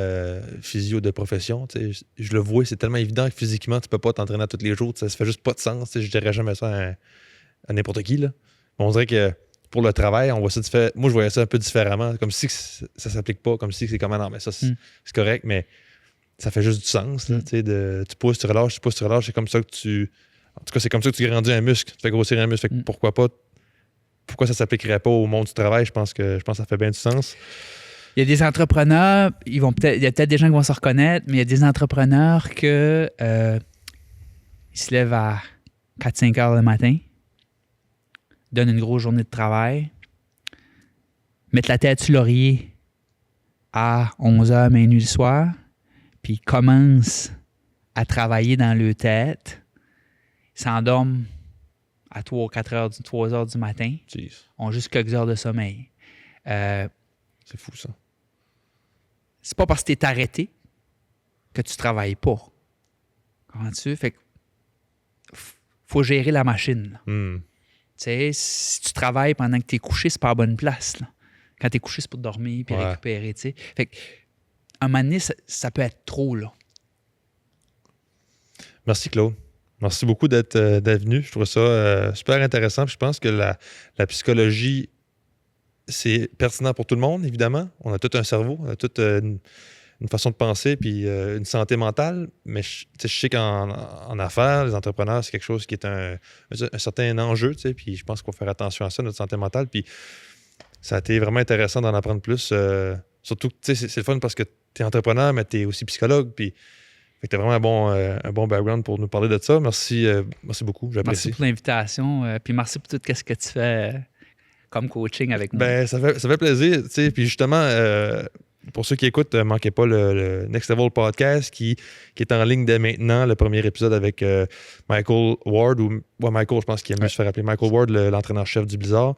physio de profession, tu sais, je le vois, c'est tellement évident que physiquement, tu peux pas t'entraîner tous les jours. Ça fait juste pas de sens. Je dirais jamais ça à n'importe qui. Là. On dirait que pour le travail, on voit ça différemment. Moi, je voyais ça un peu différemment, comme si ça s'applique pas, comme si c'est comme non, mais ça, c'est correct, mais ça fait juste du sens. Là, tu pousses, tu relâches, c'est comme ça que tu. En tout cas, c'est comme ça que tu grandis un muscle, tu fais grossir un muscle. Fait que pourquoi ça s'appliquerait pas au monde du travail? Je pense que ça fait bien du sens. Il y a des entrepreneurs, il y a peut-être des gens qui vont se reconnaître, mais il y a des entrepreneurs qui se lèvent à 4-5 heures le matin, donnent une grosse journée de travail, mettent la tête sur l'oreiller à 11 heures, minuit le soir, puis ils commencent à travailler dans leur tête, ils s'endorment à 3 heures du matin, Jeez. ont juste quelques heures de sommeil. C'est fou, ça. C'est pas parce que tu es arrêté que tu travailles pas. Comprends-tu? Fait que faut gérer la machine. Tu sais, si tu travailles pendant que tu es couché, c'est pas à bonne place. Là. Quand tu es couché, c'est pour dormir puis récupérer. T'sais. Fait que, à un moment donné, ça peut être trop. Là. Merci, Claude. Merci beaucoup d'être venu. Je trouve ça super intéressant. Puis je pense que la psychologie, c'est pertinent pour tout le monde, évidemment. On a tout un cerveau, on a toute une façon de penser, puis une santé mentale. Mais je sais qu'en affaires, les entrepreneurs, c'est quelque chose qui est un certain enjeu. Puis je pense qu'il faut faire attention à ça, notre santé mentale. Puis ça a été vraiment intéressant d'en apprendre plus. Surtout, c'est le fun parce que tu es entrepreneur, mais tu es aussi psychologue. Puis tu as vraiment un bon background pour nous parler de ça. Merci beaucoup, j'apprécie. Merci pour l'invitation. Puis merci pour tout ce que tu fais comme coaching avec moi. Ben, ça fait plaisir. Puis justement, pour ceux qui écoutent, ne manquez pas le Next Level Podcast qui est en ligne dès maintenant, le premier épisode avec Michael Ward, Michael, je pense qu'il aime mieux se faire appeler Michael Ward, l'entraîneur-chef du Blizzard.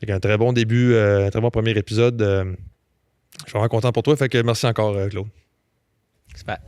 Fait un très bon début, un très bon premier épisode. Je suis vraiment content pour toi. Fait que merci encore, Claude. Super.